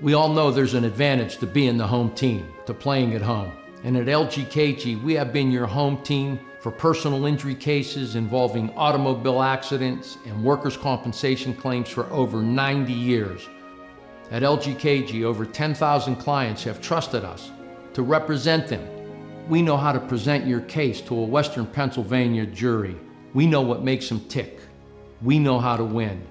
We all know there's an advantage to being the home team, to playing at home. And at LGKG, we have been your home team for personal injury cases involving automobile accidents and workers' compensation claims for over 90 years. At LGKG, over 10,000 clients have trusted us to represent them. We know how to present your case to a Western Pennsylvania jury. We know what makes them tick. We know how to win.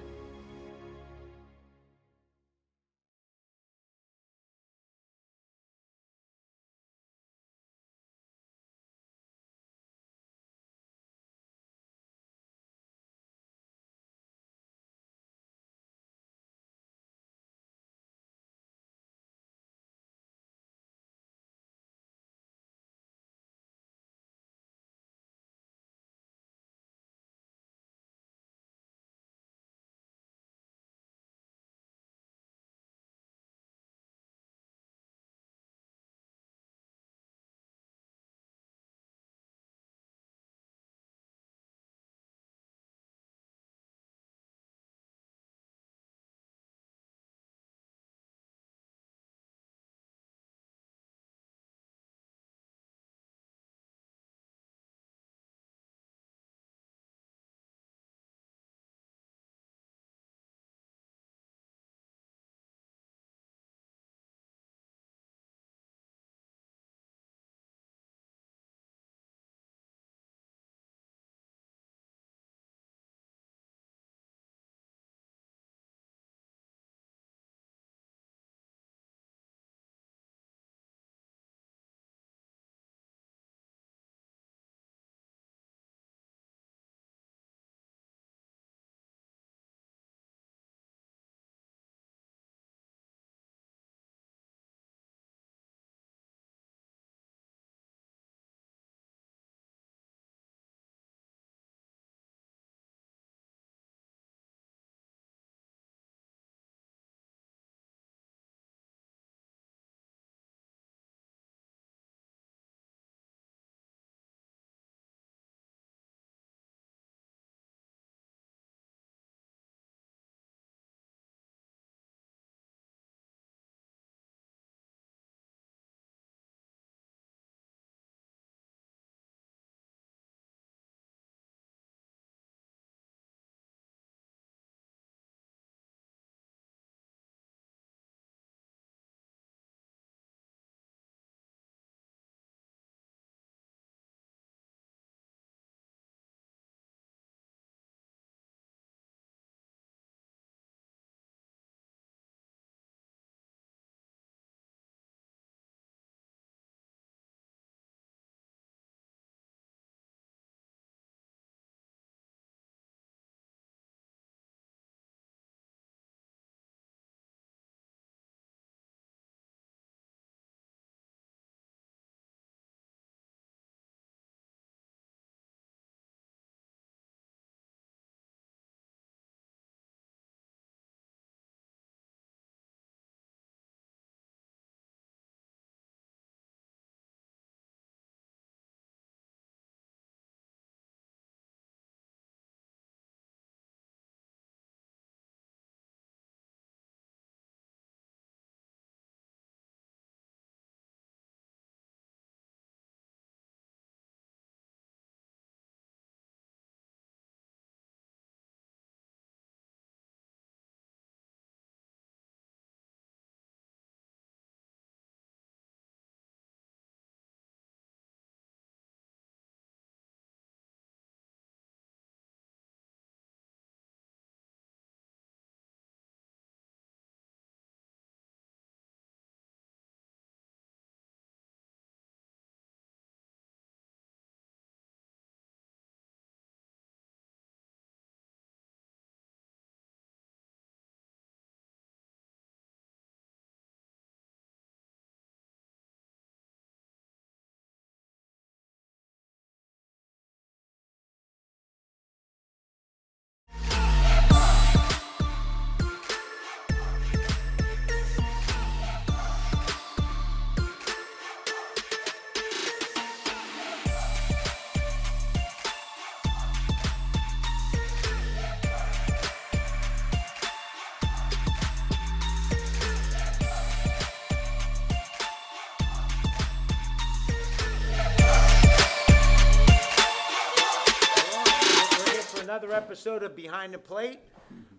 episode of Behind the Plate.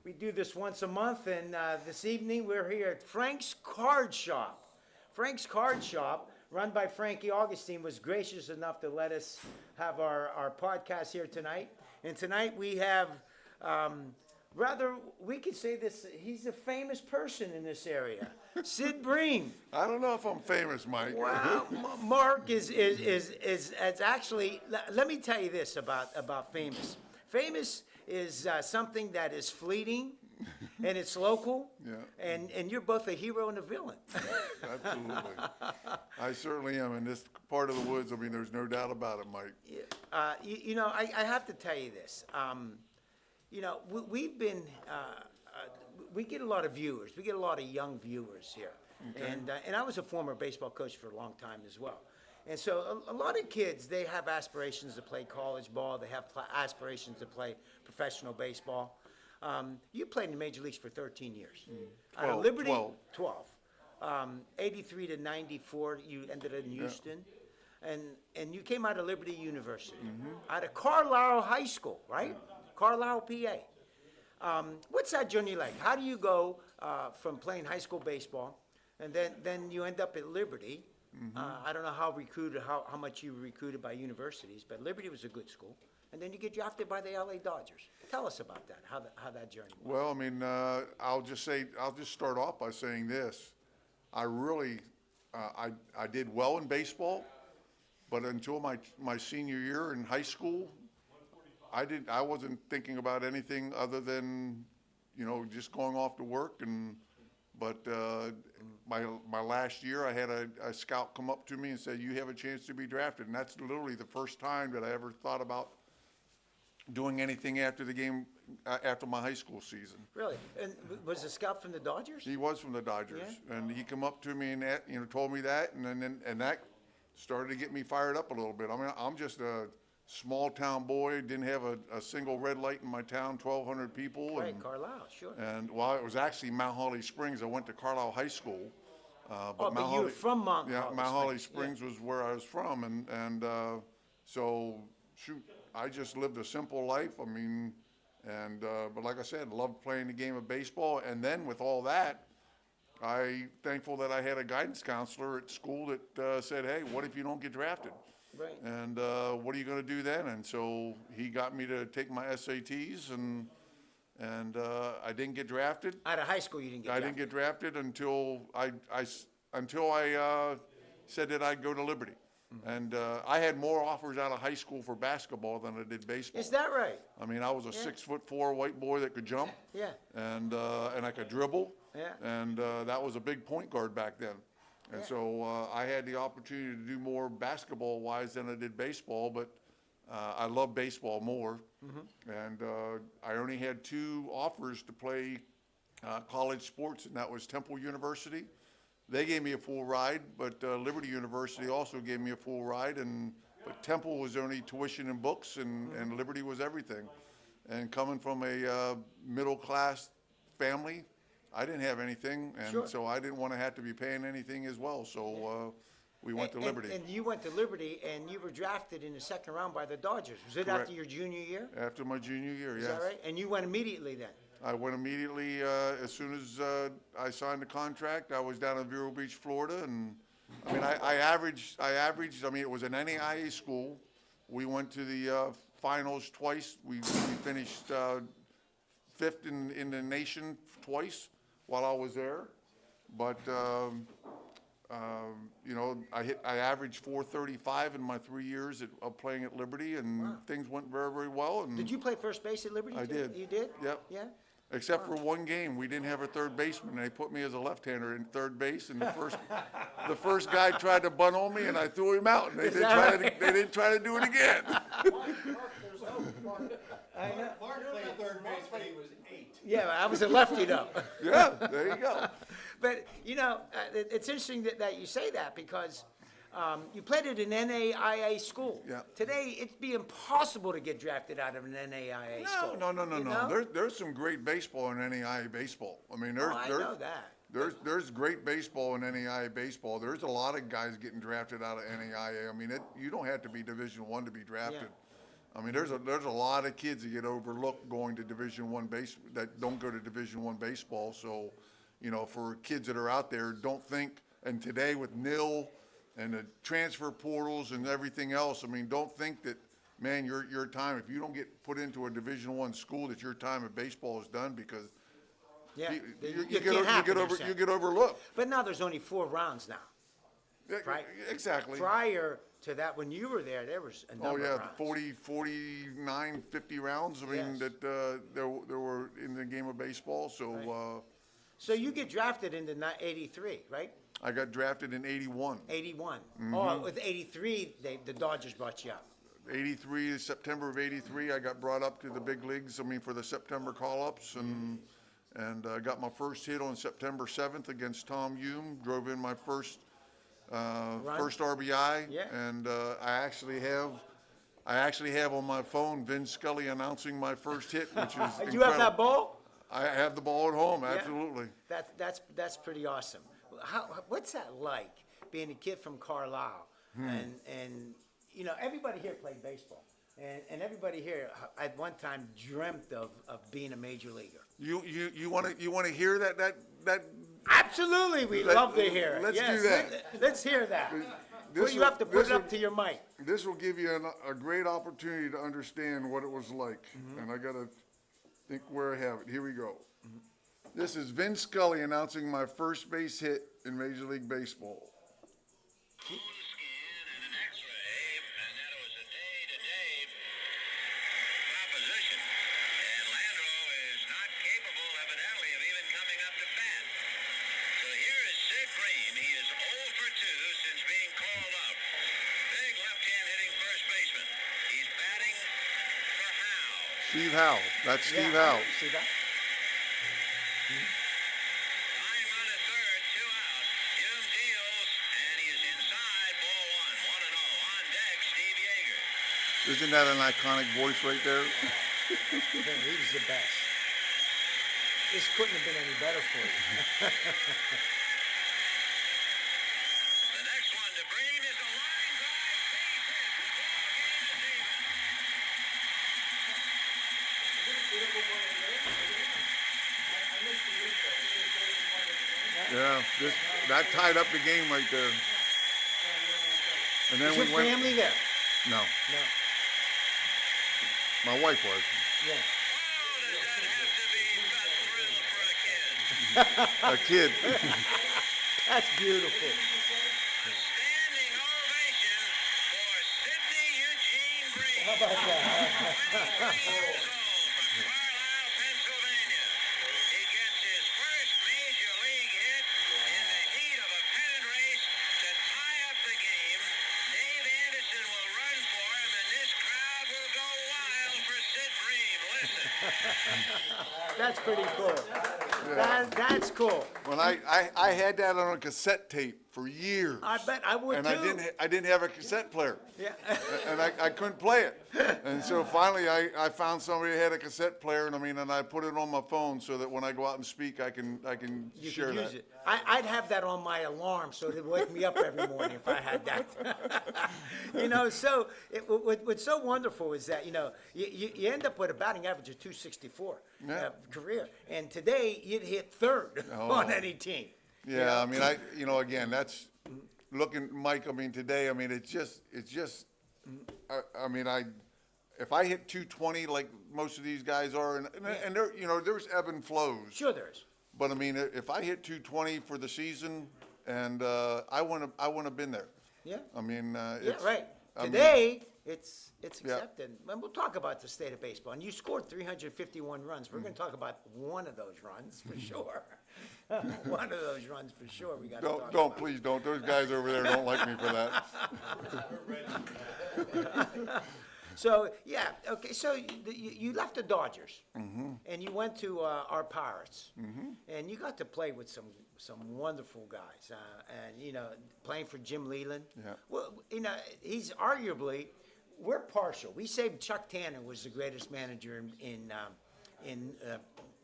We do this once a month, and this evening we're here at Frank's Card Shop. Frank's Card Shop, run by Frankie Augustine, was gracious enough to let us have our podcast here tonight. And tonight we have, we could say this, he's a famous person in this area, Sid Bream. I don't know if I'm famous, Mike. Wow, Mark is actually. Let me tell you this about famous. Famous is something that is fleeting, and it's local. Yeah. And you're both a hero and a villain. Absolutely. I certainly am in this part of the woods. I mean, there's no doubt about it, Mike. I have to tell you this. We've been. We get a lot of viewers. We get a lot of young viewers here. Okay. And I was a former baseball coach for a long time as well. And so a lot of kids, they have aspirations to play college ball. They have aspirations to play professional baseball. You played in the major leagues for 13 years. 12. Liberty, 12. 83 to 94, you ended in Houston. Yeah. And you came out of Liberty University, out of Carlisle High School, right? Carlisle, PA. What's that journey like? How do you go from playing high school baseball, and then you end up at Liberty? I don't know how much you were recruited by universities, but Liberty was a good school. And then you get drafted by the LA Dodgers. Tell us about that, how that journey was. Well, I mean, I'll just start off by saying this. I really, I did well in baseball, but until my senior year in high school, I wasn't thinking about anything other than, just going off to work. But my last year, I had a scout come up to me and say, "You have a chance to be drafted." And that's literally the first time that I ever thought about doing anything after the game, after my high school season. Really? And was the scout from the Dodgers? He was from the Dodgers, yeah? And he come up to me and told me that, and that started to get me fired up a little bit. I mean, I'm just a small town boy, didn't have a single red light in my town, 1,200 people. Right, Carlisle, sure. And it was actually Mount Holly Springs. I went to Carlisle High School. But you were from Mount Holly. Yeah, Mount Holly Springs was where I was from, so shoot, I just lived a simple life. I mean, but like I said, loved playing the game of baseball. And then with all that, thankful that I had a guidance counselor at school that said, "Hey, what if you don't get drafted? Right. And what are you going to do then?" And so he got me to take my SATs, and I didn't get drafted. Out of high school, you didn't get drafted? I didn't get drafted until I said that I'd go to Liberty. And I had more offers out of high school for basketball than I did baseball. Is that right? I mean, I was a 6'4" white boy that could jump. Yeah. And I could dribble. Yeah. And that was a big point guard back then. And so I had the opportunity to do more basketball-wise than I did baseball, but I love baseball more. And I only had 2 offers to play college sports, and that was Temple University. They gave me a full ride, but Liberty University also gave me a full ride, but Temple was only tuition and books, and Liberty was everything. And coming from a middle-class family, I didn't have anything, and so I didn't want to have to be paying anything as well. So we went to Liberty. And you went to Liberty, and you were drafted in the second round by the Dodgers. Was it Correct. After your junior year? After my junior year, yes. Is that right? And you went immediately then? I went immediately as soon as I signed the contract. I was down in Vero Beach, Florida, and I mean, I averaged. I mean, it was an NAIA school. We went to the finals twice. We finished 5th in the nation twice while I was there. But I averaged .435 in my 3 years of playing at Liberty, and things went very, very well. And did you play first base at Liberty? I did. You did? Yep. Yeah. Except for one game, we didn't have a third baseman. They put me as a left-hander in third base, and the first guy tried to bunt on me, and I threw him out. And they didn't try to do it again. Mark played third base when he was 8. Yeah, I was a lefty though. Yeah, there you go. But it's interesting that you say that, because you played at an NAIA school. Yeah. Today, it'd be impossible to get drafted out of an NAIA school. No. There's some great baseball in NAIA baseball. I mean, I know that. There's great baseball in NAIA baseball. There's a lot of guys getting drafted out of NAIA. I mean, you don't have to be Division I to be drafted. I mean, there's a lot of kids that get overlooked going to Division I that don't go to Division I baseball. So, you know, for kids that are out there, don't think, and today with NIL and the transfer portals and everything else, I mean, don't think that, man, your time, if you don't get put into a Division I school, that your time at baseball is done, because Yeah, you it can't happen, you're saying. you get overlooked. But now there's only 4 rounds now. Yeah, Right. Exactly. Prior to that, when you were there was a Oh, number yeah, of rounds. 40, 49, 50 rounds, I mean, Yes. that, there were in the game of baseball, so, So you get drafted into 83, right? I got drafted in 81. 81. Mm-hmm. Oh, with 83, the Dodgers brought you up. 83, September of 83, I got brought up to the big leagues, I mean, for the September call-ups, and got my first hit on September 7th against Tom Hume, drove in my first RBI. Yeah. And, I actually have on my phone Vin Scully announcing my first hit, which is incredible. You have that ball? I have the ball at home, Yeah. absolutely. That's pretty awesome. What's that like, being a kid from Carlisle? And you know, everybody here played baseball. And everybody here at one time dreamt of being a major leaguer. You want to hear that Absolutely, we love to hear it. Let's Yes, do that. Let's hear that. This Well, you will- have to put it this up will- to your mic. This will give you a great opportunity to understand what it was like. And I gotta think where I have it. Here we go. This is Vin Scully announcing my first base hit in Major League Baseball. Skin and an X-ray, and that was a day-to-day proposition. And Landro is not capable, evidently, of even coming up to bat. So here is Sid Bream. He is 0 for 2 since being called up. Big left-hand hitting first baseman. He's batting for Howe. Steve Howe. That's Steve Yeah, Howe. See that? Line run at third, 2 out. Hume deals, and he is inside. Ball 1, 1-0. On deck, Steve Yeager. Isn't that an iconic voice right there? He was the best. This couldn't have been any better for you. The next one to Bream is a line drive base hit. The ball game is even. Yeah, that tied up the game right there. And then Is we your went. family there? No, No. my wife was. Yeah. Oh, does that have to be a thrill for a kid? A kid. That's beautiful. Standing ovation for Sidney Eugene Bream. How about that? 23 years old from Carlisle, Pennsylvania. He gets his first major league hit in the heat of a pennant race to tie up the game. Dave Anderson will run for him, and this crowd will go wild for Sid Bream. Listen. That's pretty cool. That's cool. When I had that on a cassette tape for years. I bet I would And too. I didn't have a cassette player. Yeah. And I couldn't play it. And so finally I found somebody that had a cassette player, and I put it on my phone so that when I go out and speak, I can You share could that. use it. I'd have that on my alarm so it would wake me up every morning if I had that. You know, so what's so wonderful is that, you know, you end up with a batting average of 264 Yeah. career. And today you'd hit third on any team. Yeah, I mean, again, that's looking, Mike, I mean, today, I mean, it's just, I mean, if I hit 220 like most of these guys are, and there, you know, there's ebb and flows. Sure there is. But I mean, if I hit 220 for the season, and I wouldn't have been there. Yeah. I mean, Yeah, it's, right. I mean, Today, it's Yeah. accepted. And we'll talk about the state of baseball. And you scored 351 runs. We're going to talk about one of those runs for sure. One of those runs for sure. We got to talk don't, about. please don't. Those guys over there don't like me for that. So yeah, okay. So you left the Dodgers, and you went to our Pirates, and you got to play with some wonderful guys, and you know, playing for Jim Leland. Yeah. Well, you know, he's arguably, we're partial. We say Chuck Tanner was the greatest manager in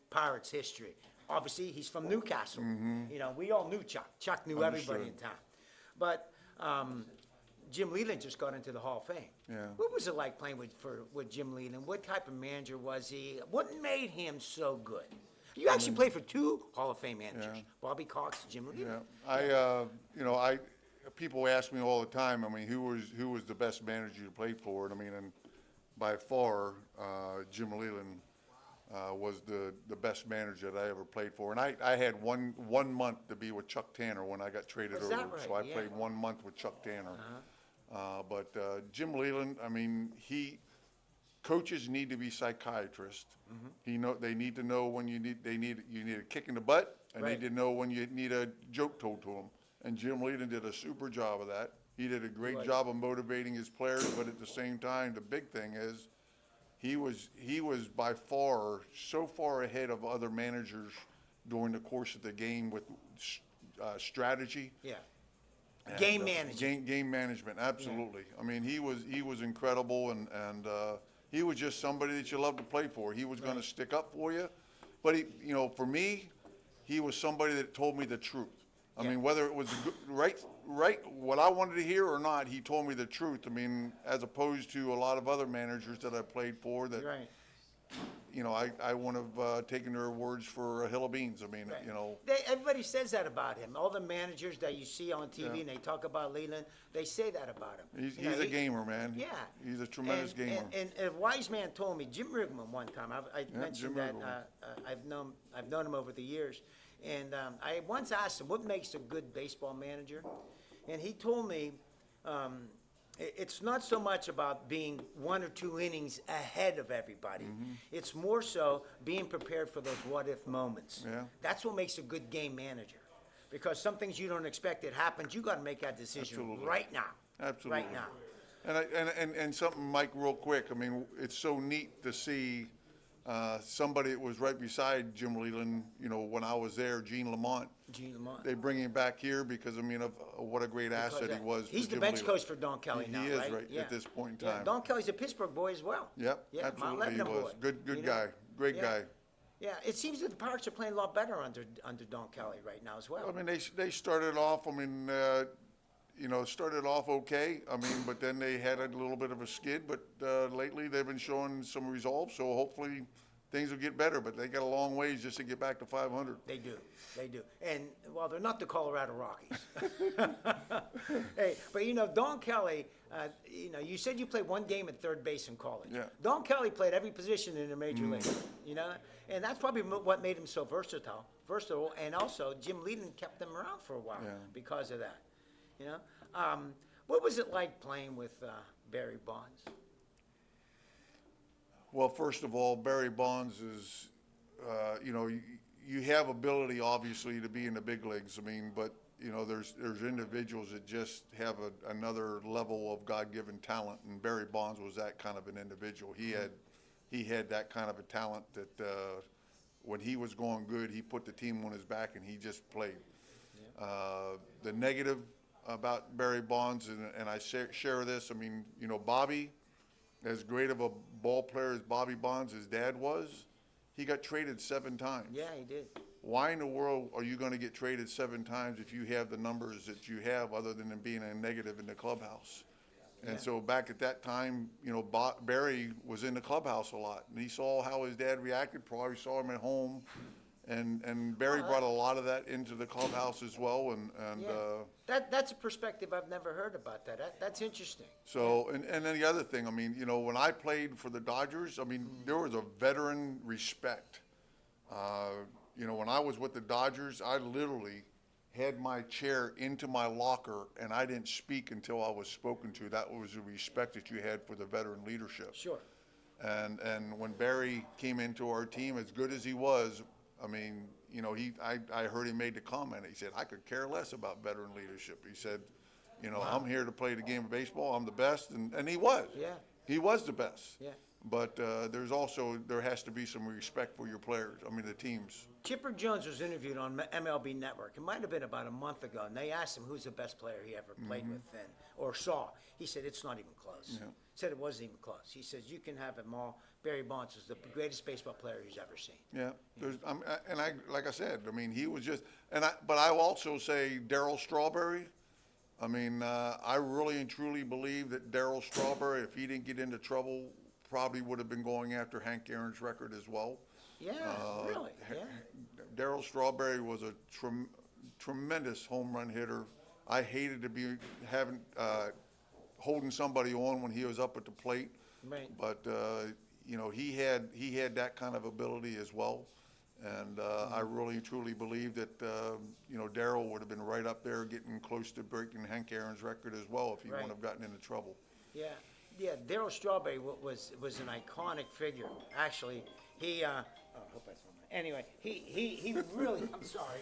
Pirates history. Obviously, he's from Newcastle. You know, we all knew Chuck. Chuck knew everybody in town, but. Jim Leland just got into the Hall of Fame. Yeah. What was it like playing with Jim Leland? What type of manager was he? What made him so good? You actually played for 2 Hall of Fame managers, Yeah. Bobby Cox and Jim Leland. Yeah, people ask me all the time, I mean, who was the best manager you played for? And I mean, and by far, Jim Leland was the best manager that I ever played for. And I had one month to be with Chuck Tanner when I got traded Is over. that right? So I Yeah. played 1 month with Chuck Tanner. But Jim Leland, I mean, coaches need to be psychiatrists. They need to know when you need a kick in the butt, and Right. need to know when you need a joke told to them. And Jim Leland did a super job of that. He did a great Right. job of motivating his players, but at the same time, the big thing is he was by far so far ahead of other managers during the course of the game with strategy. Yeah. And, Game management. Game management, absolutely. I mean, he was incredible, and he was just somebody that you loved to play for. He was going to stick up for you, but for me, he was somebody that told me the truth. I Yeah. mean, whether it was right what I wanted to hear or not, he told me the truth. I mean, as opposed to a lot of other managers that I played for that, Right. I wouldn't have taken their words for a hill of beans. I mean, Right. Everybody says that about him. All the managers that you see on TV and they talk about Leland, they say that about him. he's You know, a gamer, man. Yeah. He's a tremendous gamer. And a wise man told me, Jim Rigman one time, I mentioned Jim that Rigman. I've known him over the years. And I once asked him, what makes a good baseball manager? And he told me, it's not so much about being 1 or 2 innings ahead of everybody. It's more so being prepared for those what-if moments. Yeah. That's what makes a good game manager. Because some things you don't expect it happens, you got to make that decision Absolutely. right now. Absolutely. Right now. And something, Mike, real quick. I mean, it's so neat to see somebody that was right beside Jim Leland. When I was there, Gene Lamont. Gene Lamont. They bring him back here because of what a great asset he was. He's for the Jim bench Leland. coach for Don Kelly He now, is right? right Yeah. at this point in Yeah, time. Don Kelly's a Pittsburgh boy as well. Yep, Yeah, Mount absolutely he Lebanon was. boy. Good You know? guy, great Yeah. guy. Yeah, it seems that the Pirates are playing a lot better under Don Kelly right now as well. I mean, they started off. I mean, started off okay. I mean, but then they had a little bit of a skid. But lately they've been showing some resolve. So hopefully things will get better. But they got a long ways just to get back to 500. They do. And, well, they're not the Colorado Rockies. Hey, but, Don Kelly, you said you played 1 game at third base in college. Yeah. Don Kelly played every position in the major league, and that's probably what made him so versatile, and also Jim Leland kept him around for a while Yeah. because of that, What was it like playing with Barry Bonds? Well, first of all, Barry Bonds is, you have ability, obviously, to be in the big leagues. I mean, but, there's individuals that just have another level of God-given talent, and Barry Bonds was that kind of an individual. He had that kind of a talent that when he was going good, he put the team on his back and he just played. The negative about Barry Bonds, and I share this, I mean, Bobby, as great of a ball player as Bobby Bonds, his dad was, he got traded 7 times. Yeah, he did. Why in the world are you going to get traded 7 times if you have the numbers that you have, other than being a negative in the clubhouse? And so back at that time, Barry was in the clubhouse a lot, and he saw how his dad reacted. Probably saw him at home, and Barry brought a lot of that into the clubhouse as well. That's a perspective I've never heard about that. That's interesting. So, and then the other thing, I mean, when I played for the Dodgers, I mean, there was a veteran respect. When I was with the Dodgers, I literally had my chair into my locker, and I didn't speak until I was spoken to. That was the respect that you had for the veteran leadership. Sure. And when Barry came into our team, as good as he was, I mean, I heard him made the comment. He said, I could care less about veteran leadership. He said, I'm here to play the game of baseball. I'm the best. And he was. Yeah. He was the best. Yeah. But there has to be some respect for your players. I mean, the teams. Chipper Jones was interviewed on MLB Network. It might have been about a month ago, and they asked him who's the best player he ever played with then or saw. He said it's not even close. Yeah. Said it wasn't even close. He says you can have them all. Barry Bonds was the greatest baseball player he's ever seen. Yeah. Like I said, I mean, he was just. But I will also say Darryl Strawberry. I mean, I really and truly believe that Darryl Strawberry, if he didn't get into trouble, probably would have been going after Hank Aaron's record as well. Yeah, really, yeah. Darryl Strawberry was a tremendous home run hitter. I hated to be holding somebody on when he was up at the plate. Right. But, you know, he had that kind of ability as well. And I really truly believe that, you know, Darryl would have been right up there getting close to breaking Hank Aaron's record as well if he wouldn't have gotten into trouble. Yeah, yeah. Darryl Strawberry was an iconic figure. Actually, he. I hope that's on my. Anyway, he really. I'm sorry.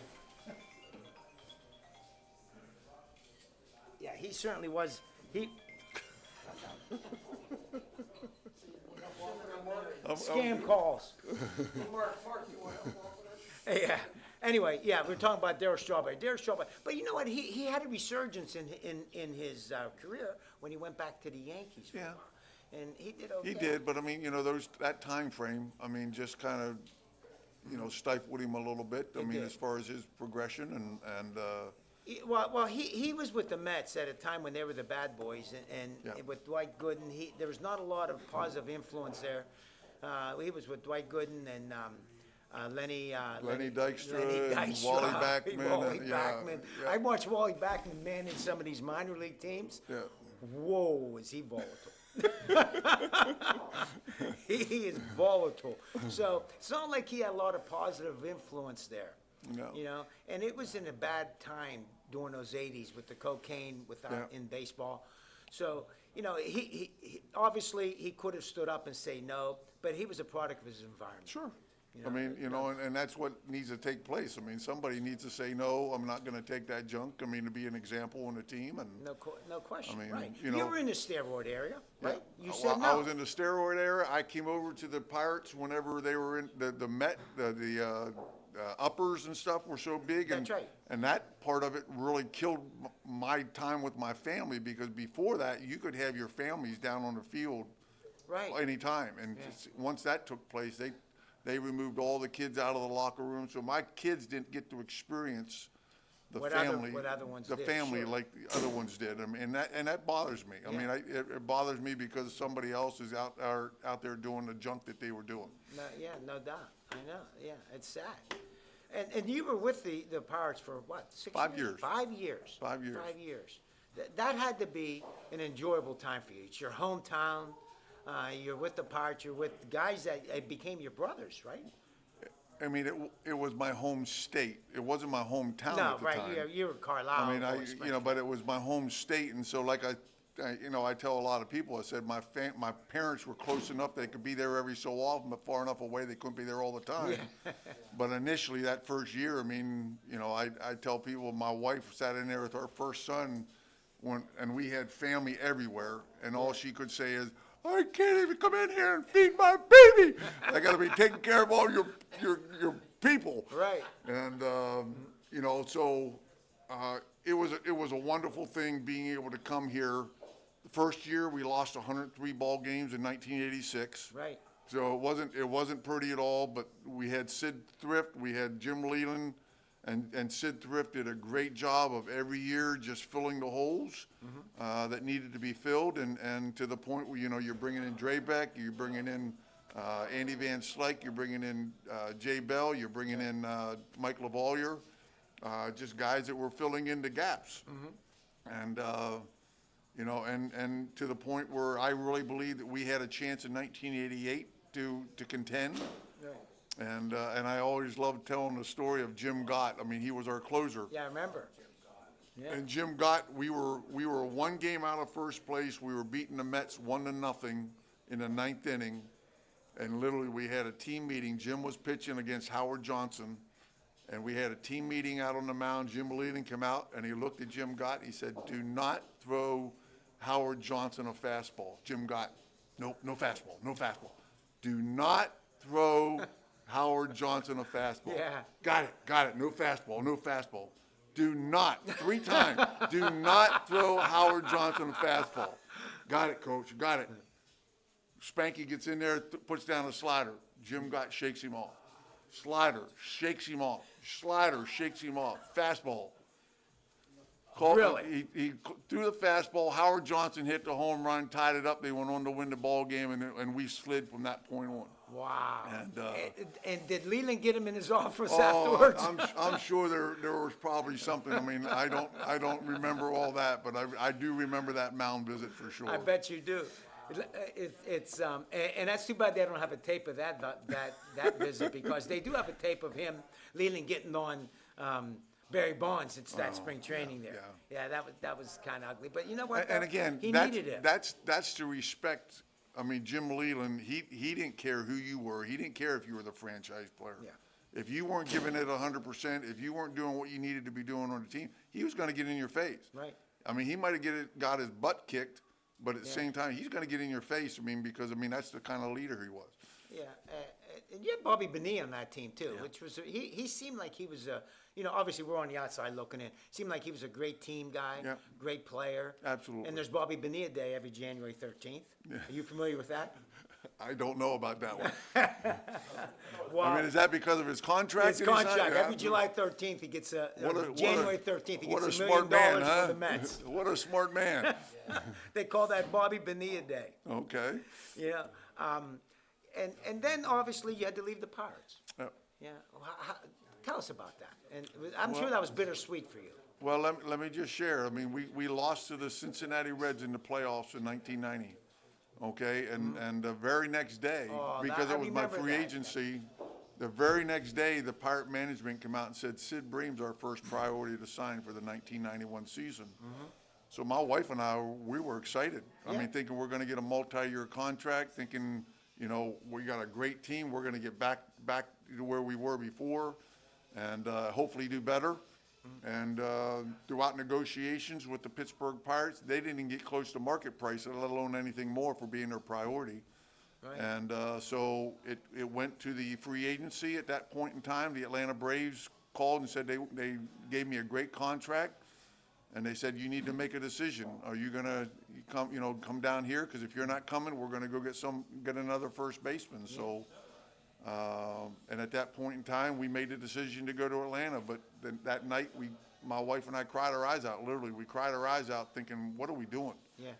Yeah, he certainly was. He. Scam calls. Yeah. Anyway, yeah, we're talking about Darryl Strawberry. Darryl Strawberry, but you know what? He had a resurgence in his career when he went back to the Yankees. For a while. And he did okay. He did, but I mean, you know, that time frame, I mean, just kind of, you know, stifled him a little bit. I mean, did. as far as his progression and Well, he was with the Mets at a time when they were the bad boys, and with Dwight Gooden, there was not a lot of positive influence there. He was with Dwight Gooden and Lenny Dykstra and Wally Backman. Backman. I watched Wally Backman manage some of these minor league teams. Yeah. Whoa, is he volatile? He is volatile. So it's not like he had a lot of positive influence there. No. You know, and it was in a bad time during those 80s with the cocaine in baseball. So, you know, he obviously he could have stood up and say no, but he was a product of his environment. Sure. You know? I mean, you know, and that's what needs to take place. I mean, somebody needs to say, no, I'm not going to take that junk. I mean, to be an example in a team. And No question, I mean, right. you know- You were in the steroid area, right? You Well, said no. I was in the steroid era. I came over to the Pirates whenever they were in the Met, the uppers and stuff were so big. And, That's right. And that part of it really killed my time with my family, because before that, you could have your families down on the field Right. anytime. And once that took place, they removed all the kids out of the locker room. So my kids didn't get to experience the What family, other ones the did, family sure. like the other ones did. I mean, and that bothers me. I mean, it bothers me because somebody else is out there doing the junk that they were doing. No doubt. I know. Yeah, it's sad. And you were with the Pirates for what? 5 years. 5 years. 5 years. 5 years. That had to be an enjoyable time for you. It's your hometown. You're with the Pirates. You're with guys that became your brothers, right? I mean, it was my home state. It wasn't my hometown No, at the right. time. You were Carlisle. I mean, you know, but it was my home state, and so like I tell a lot of people, I said my parents were close enough they could be there every so often, but far enough away they couldn't be there all the time. But initially, that first year, I mean, you know, I tell people my wife sat in there with our first son, and we had family everywhere, and all she could say is, I can't even come in here and feed my baby. I got to be taking care of all your people. Right. And you know, so it was a wonderful thing being able to come here. The first year we lost 103 ball games in 1986. Right. So it wasn't pretty at all. But we had Sid Thrift, we had Jim Leland, and Sid Thrift did a great job of every year just filling the holes that needed to be filled, and to the point where, you know, you're bringing in Drebeck, you're bringing in Andy Van Slyke, you're bringing in Jay Bell, you're bringing in Mike LaValliere, just guys that were filling in the gaps. And, you know, and to the point where I really believe that we had a chance in 1988 to contend. Right. And I always loved telling the story of Jim Gott. I mean, he was our closer. Yeah, I remember. Yeah. And Jim Gott, we were one game out of first place. We were beating the Mets 1-0 in the ninth inning. And literally we had a team meeting. Jim was pitching against Howard Johnson. And we had a team meeting out on the mound. Jim Leland came out and he looked at Jim Gott. He said, do not throw Howard Johnson a fastball. Jim Gott, nope, no fastball, no fastball. Do not throw Howard Johnson a fastball. Yeah. Got it. No fastball, no fastball. Do not, 3 times, do not throw Howard Johnson a fastball. Got it, coach, got it. Spanky gets in there, puts down a slider. Jim Gott shakes him off. Slider, shakes him off. Slider, shakes him off. Fastball. Really? He threw the fastball. Howard Johnson hit the home run, tied it up. They went on to win the ball game, and we slid from that point on. Wow. And, and did Leland get him in his office Oh, afterwards? I'm sure there was probably something. I mean, I don't remember all that, but I do remember that mound visit for sure. I bet you do. And that's too bad they don't have a tape of that visit, because they do have a tape of him, Leland, getting on Barry Bonds. It's that spring training there. Yeah, that was kind of ugly. But you know what? And again, he needed it. that's to respect. I mean, Jim Leland, he didn't care who you were. He didn't care if you were the franchise player. Yeah. If you weren't giving it 100%, if you weren't doing what you needed to be doing on the team, he was going to get in your face. Right. I mean, he might have got his butt kicked, but at the same time, he's going to get in your face. I mean, because that's the kind of leader he was. Yeah, and you had Bobby Bonilla on that team too, which was he seemed like he was a, obviously we're on the outside looking in. Seemed like he was a great team guy, great player. Absolutely. And there's Bobby Bonilla Day every January 13th. Are you familiar with that? I don't know about that one. Well, I mean, is that because of his contract? his that he signed? contract. Every July 13th, he gets January 13th, he what gets a $1 smart million man, huh? for the Mets. What a smart man. They call that Bobby Bonilla Day. Okay. Yeah. And then obviously you had to leave the Pirates. Yep. Yeah. Well, tell us about that. And I'm sure that was bittersweet for you. Well, let me just share. I mean, we lost to the Cincinnati Reds in the playoffs in 1990. Okay, and the very next day, because it was my free agency, the very next day, the Pirate management came out and said, Sid Bream's our first priority to sign for the 1991 season. So my wife and I, we were excited. I mean, thinking we're going to get a multi-year contract, thinking, we got a great team. We're going to get back to where we were before, and hopefully do better. And throughout negotiations with the Pittsburgh Pirates, they didn't even get close to market price, let alone anything more for being their priority. Right. And so it went to the free agency at that point in time. The Atlanta Braves called and said they gave me a great contract, and they said, you need to make a decision. Are you going to come down here? Because if you're not coming, we're going to go get another first baseman. Yeah. So. And at that point in time, we made the decision to go to Atlanta. But that night, my wife and I cried our eyes out. Literally, we cried our eyes out, thinking, "What are we doing?" Yeah.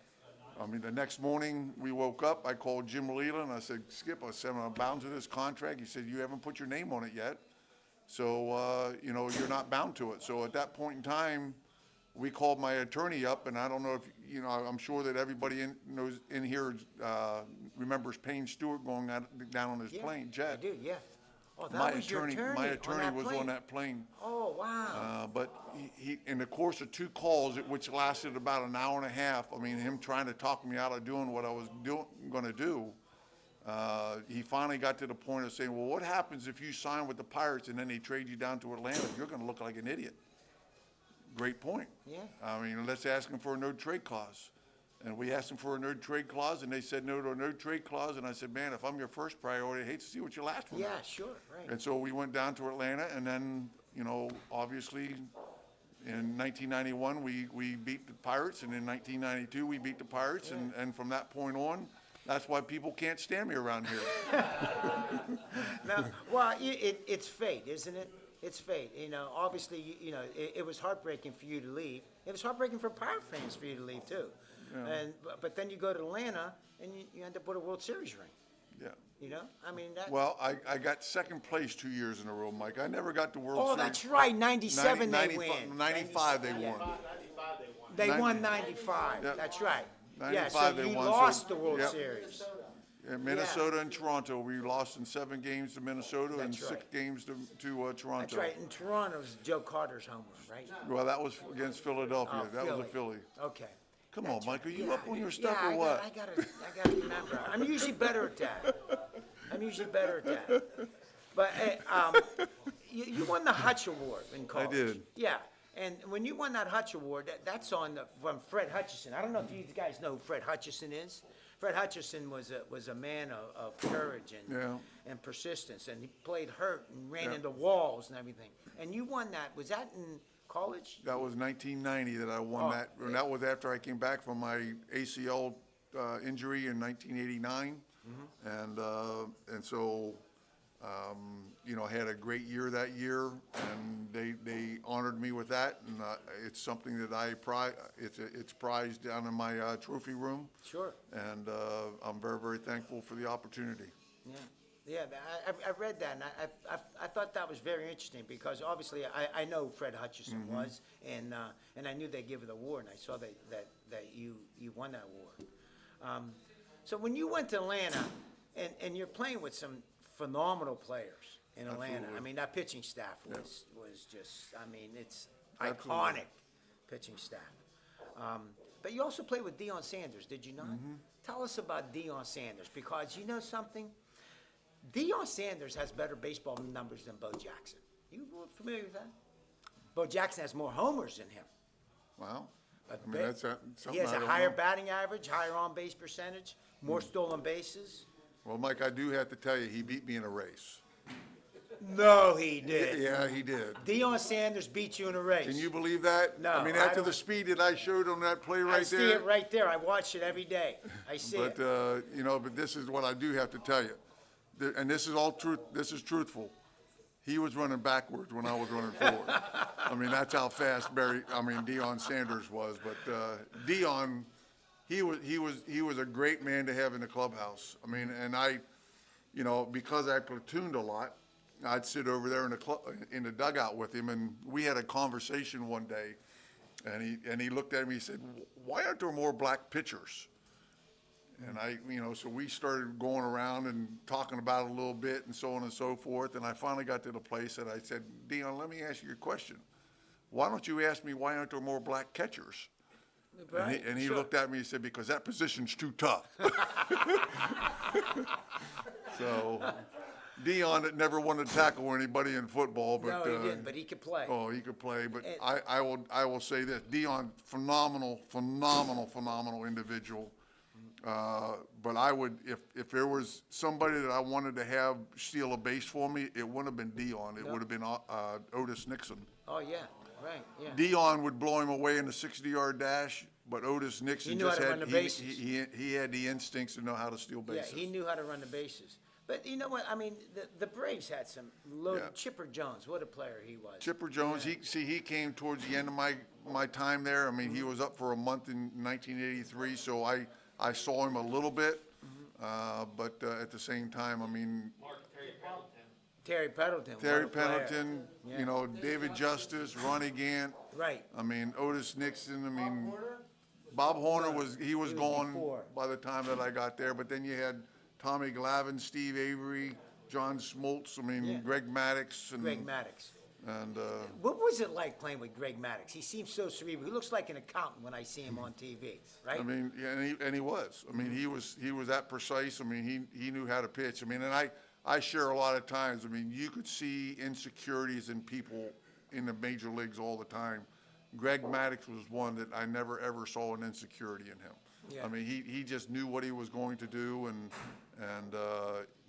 I mean, the next morning we woke up. I called Jim Leland. I said, "Skip," I said, "I'm bound to this contract." He said, "You haven't put your name on it yet, so you're not bound to it." So at that point in time, we called my attorney up, and I don't know if I'm sure that everybody in here remembers Payne Stewart going down on his plane jet. I do, yeah. Oh, that My was your attorney. My attorney was plane? on that plane. Oh, wow. But he, in the course of 2 calls, which lasted about an hour and a half, I mean, him trying to talk me out of doing what I was going to do, he finally got to the point of saying, well, what happens if you sign with the Pirates and then they trade you down to Atlanta? You're going to look like an idiot. Great point. Yeah. I mean, let's ask him for a no trade clause. And we asked them for a no trade clause, and they said no to a no trade clause. And I said, man, if I'm your first priority, I hate to see what your last one is. Yeah, sure, right. And so we went down to Atlanta, and then, obviously in 1991, we beat the Pirates, and in 1992, we beat the Pirates. Yeah. And from that point on, that's why people can't stand me around here. No, well, it's fate, isn't it? It's fate. Obviously, it was heartbreaking for you to leave. It was heartbreaking for Pirate fans for you to leave, too. Yeah. But then you go to Atlanta, and you end up with a World Series ring. Yeah. I mean, that. Well, I got second place 2 years in a row, Mike. I never got the World Series. Oh, that's right. 97 they win. 95 they won. They won 95. Yep. That's right. 95 yeah, so they you won. lost the World Yep. Series. In Minnesota and Toronto, we lost in 7 games to Minnesota and That's 6 right. games to Toronto. That's right. In Toronto, it was Joe Carter's home run, right? Well, that was against Philadelphia. Oh, that was a Philly. Okay. Come on, Mike. Are you up on your stuff or what? I gotta remember. I'm usually better at that. But you won the Hutch Award in college. I did. Yeah. And when you won that Hutch Award, that's from Fred Hutchison. I don't know if you guys know who Fred Hutchison is. Fred Hutchison was a man of courage and persistence, and he played hurt and ran into walls and everything. And you won that. Was that in college? That was 1990 that I won that. And that was after I came back from my ACL injury in 1989. Mm-hmm. And so, I had a great year that year, and they honored honored me with that, and it's something that it's prized down in my trophy room, Sure. and I'm very, very thankful for the opportunity. Yeah, yeah, I read that, and I thought that was very interesting, because obviously I know Fred Hutchinson was, and I knew they'd give it the award, and I saw that you won that award. So when you went to Atlanta, and you're playing with some phenomenal players in Atlanta, Absolutely. I mean, that pitching staff was just, I mean, it's Absolutely. iconic pitching staff. But you also played with Deion Sanders, did you not? Tell us about Deion Sanders, because you know something? Deion Sanders has better baseball numbers than Bo Jackson. You familiar with that? Bo Jackson has more homers than him. Wow. A I mean, bit. that's something He has I a don't higher know. batting average, higher on-base percentage, more stolen bases. Well, Mike, I do have to tell you, he beat me in a race. No, he did. Yeah, he did. Deion Sanders beat you in a race. Can you believe that? No, I mean, I after the don't- speed that I showed on that play I right see there. it right there. I watch it every day. I see But, it. you know, but this is what I do have to tell you. And this is all truth, this is truthful. He was running backwards when I was running forward. I mean, that's how fast Deion Sanders was. But, Deion, he was a great man to have in the clubhouse. I mean, and you know, because I platooned a lot, I'd sit over there in the dugout with him, and we had a conversation one day, and he looked at me, he said, "Why aren't there more black pitchers?" And so we started going around and talking about it a little bit and so on and so forth. And I finally got to the place that I said, "Deion, let me ask you a question. Why don't you ask me why aren't there more black catchers?" Right, And he sure. looked at me and said, "Because that position's too tough." So Deion had never wanted to tackle anybody in football, but No, he didn't, but he could play. oh, he could play. But And- I will say this: Deion, phenomenal individual. But I would, if there was somebody that I wanted to have steal a base for me, it wouldn't have been Deion. It would have been Otis Nixon. Oh, yeah, right, yeah. Deion would blow him away in a 60-yard dash, but Otis Nixon He knew just how to had run the bases. he had the instincts to know how to steal Yeah, bases. he knew how to run the bases. But you know what, I mean, the Braves had some loaded, Yeah. Chipper Jones, what a player he was. Chipper Jones, he came towards the end of my time there. I mean, he was up for a month in 1983, so I saw him a little bit, but at the same time, I mean, Terry Pendleton. what Terry a player. Pendleton, Yeah. you know, David Justice, Ronnie Gant, Right. I mean, Otis Nixon, I mean, Bob Horner was gone before. by the time that I got there, but then you had Tommy Glavine, Steve Avery, John Smoltz, I mean, Yeah. Greg Maddux. Greg Maddux. And, What was it like playing with Greg Maddux? He seems so cerebral. He looks like an accountant when I see him on TV, right? I mean, yeah, and he was. I mean, he was that precise. I mean, he knew how to pitch. I mean, and I share a lot of times. I mean, you could see insecurities in people in the major leagues all the time. Greg Maddux was one that I never ever saw an insecurity in him. Yeah. I mean, he just knew what he was going to do, and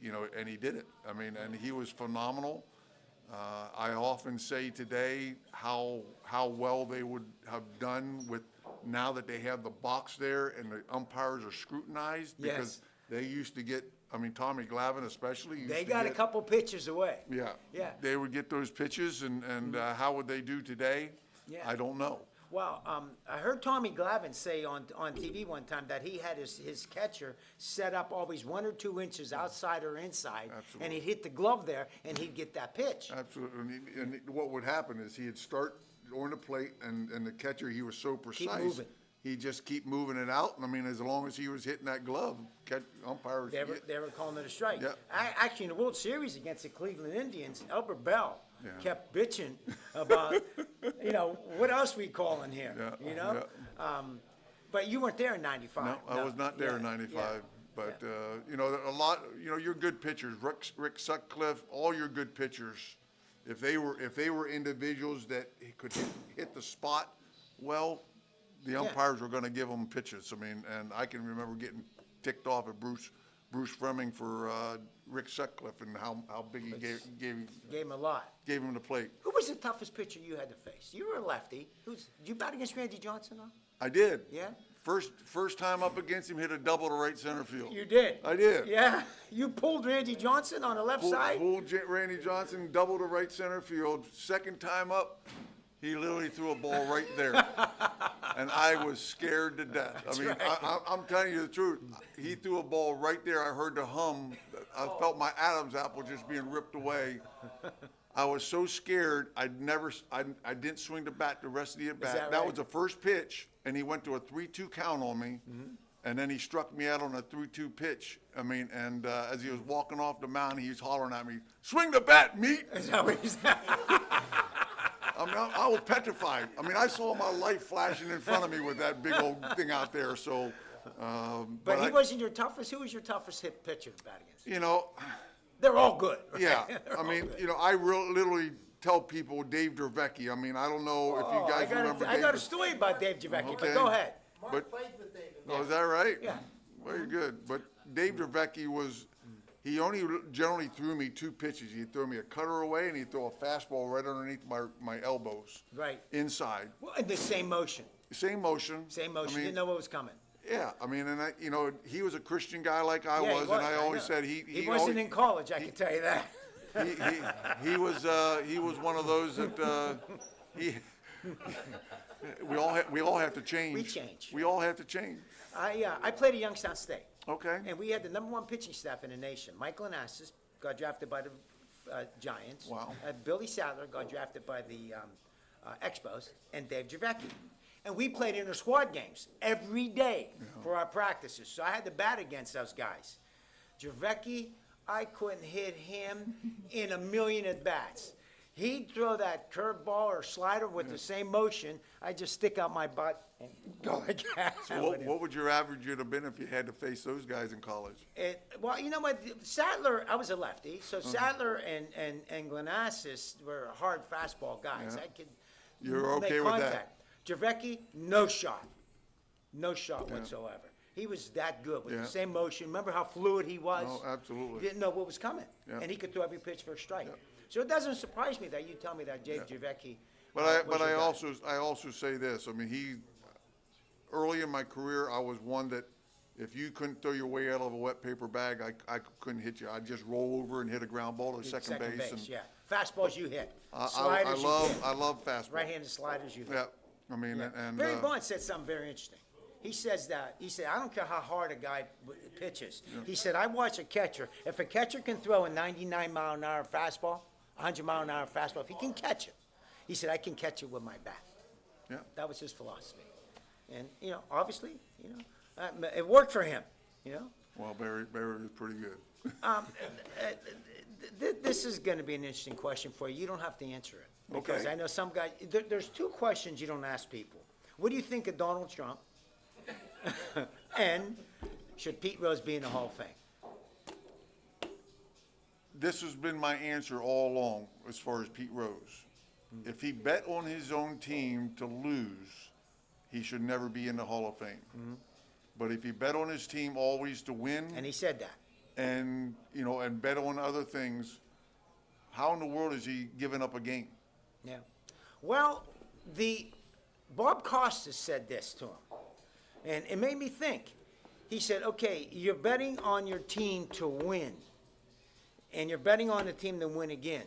you know, and he did it. I mean, and he was phenomenal. I often say today how well they would have done with now that they have the box there and the umpires are scrutinized, because Yes. they used to get, I mean, Tommy Glavine especially. used They to got a get- couple pitches away. Yeah. Yeah. They would get those pitches, and how would they do today? Yeah. I don't know. Well, I heard Tommy Glavine say on TV one time that he had his catcher set up always 1 or 2 inches outside or inside, and Absolutely. he'd hit the glove there, and he'd get that pitch. Absolutely. And what would happen is he'd start on the plate, and the catcher, he was so precise. moving. He'd just keep moving it out. And I mean, as long as he was hitting that glove, umpires. They were calling it a strike. Yeah. Actually, in the World Series against the Cleveland Indians, Albert Bell Yeah. kept bitching about, what else we calling here, Yeah, you know? But you weren't there in '95. No, I was not there in Yeah, '95. yeah, But, a lot, your good pitchers, Rick Sutcliffe, all your good pitchers, if they were individuals that could hit the spot well, the umpires were going to give them pitches. I mean, and I can remember getting ticked off at Bruce Fleming for Rick Sutcliffe and how big he gave Gave him a lot. him the plate. Who was the toughest pitcher you had to face? You were a lefty. Did you bat against Randy Johnson, though? I did. Yeah? First time up against him, hit a double to right center field. You did? I did. Yeah? You pulled Randy Johnson on the left side? Pulled Randy Johnson, double to right center field. Second time up, He literally threw a ball right there. And I was scared to death. I mean, I'm telling you the truth. He threw a ball right there. I heard the hum. I felt my Adam's apple just being ripped away. I was so scared. I didn't swing the bat the rest of the at bat. That was the first pitch, and he went to a 3-2 count on me. And then he struck me out on a 3-2 pitch. I mean, and as he was walking off the mound, he was hollering at me, "Swing the bat, meat!" Is that what he said? I mean, I was petrified. I mean, I saw my life flashing in front of me with that big old thing out there. So, But he wasn't your toughest. Who was your toughest hit pitcher to bat against? you know, They're all good. Right? yeah. They're I all mean, good. you know, I literally tell people Dave Dravecki. I mean, I don't know if you guys remember I Dave. got a story about Dave Javecki, Okay. but go ahead. But, oh, is that right? Yeah. Very good. But Dave Dravecki he only generally threw me 2 pitches. He'd throw me a cutter away, and he'd throw a fastball right underneath my elbows. Right. Inside. Well, in the same motion. Same motion. Same motion. I mean, Didn't know what was coming. yeah, I mean, and you know, he was a Christian guy like I Yeah, he was, was, and I always know. said he wasn't in college. I can tell you that. he was one of those that we all have to change. We change. We all have to change. I played at Youngstown State. Okay. And we had the #1 pitching staff in the nation. Mike Lanassis got drafted by the Giants. Wow. Billy Sadler got drafted by the Expos, and Dave Javecki. And we played inter-squad games every day for our practices. So I had to bat against those guys. Javecki, I couldn't hit him in a million at-bats. He'd throw that curveball or slider with the same motion. I'd just stick out my butt and go like that. What would your average have been if you had to face those guys in college? Well, you know what, Sadler, I was a lefty, so Sadler and Glenassis were hard fastball guys. Yeah. I could You're make okay with contact. Javecki, no shot whatsoever. He was that good with Yeah. the same motion. Remember how fluid he was? Oh, absolutely. Didn't know what was coming, Yeah. and he could throw every pitch for a strike. Yeah. So it doesn't surprise me that you tell me that Dave Javecki. But was your guy. I also say this. I mean, early in my career, I was one that if you couldn't throw your way out of a wet paper bag, I couldn't hit you. I'd just roll over and hit a ground ball to second base. And yeah. Fastballs you hit. I Sliders you hit. love fastball. Right-handed sliders you hit. Yeah. I mean, Yeah. and Barry Bonds said something very interesting. He said, I don't care how hard a guy pitches. He said, I watch a catcher. If a catcher can throw a 99-mile-an-hour fastball, 100-mile-an-hour fastball, if he can catch it, he said, I can catch it with my bat. yeah. That was his philosophy. And, you know, obviously, you know, it worked for him, you know. Well, Barry was pretty good. This is going to be an interesting question for you. You don't have to answer it. Because Okay. I know some guys, there's 2 questions you don't ask people. What do you think of Donald Trump? And should Pete Rose be in the Hall of Fame? This has been my answer all along as far as Pete Rose. If he bet on his own team to lose, he should never be in the Hall of Fame. But if he bet on his team always to win And he said that. and, you know, and bet on other things, how in the world is he giving up a game? Yeah. Well, Bob Costas said this to him, and it made me think. He said, okay, you're betting on your team to win, and you're betting on the team to win again,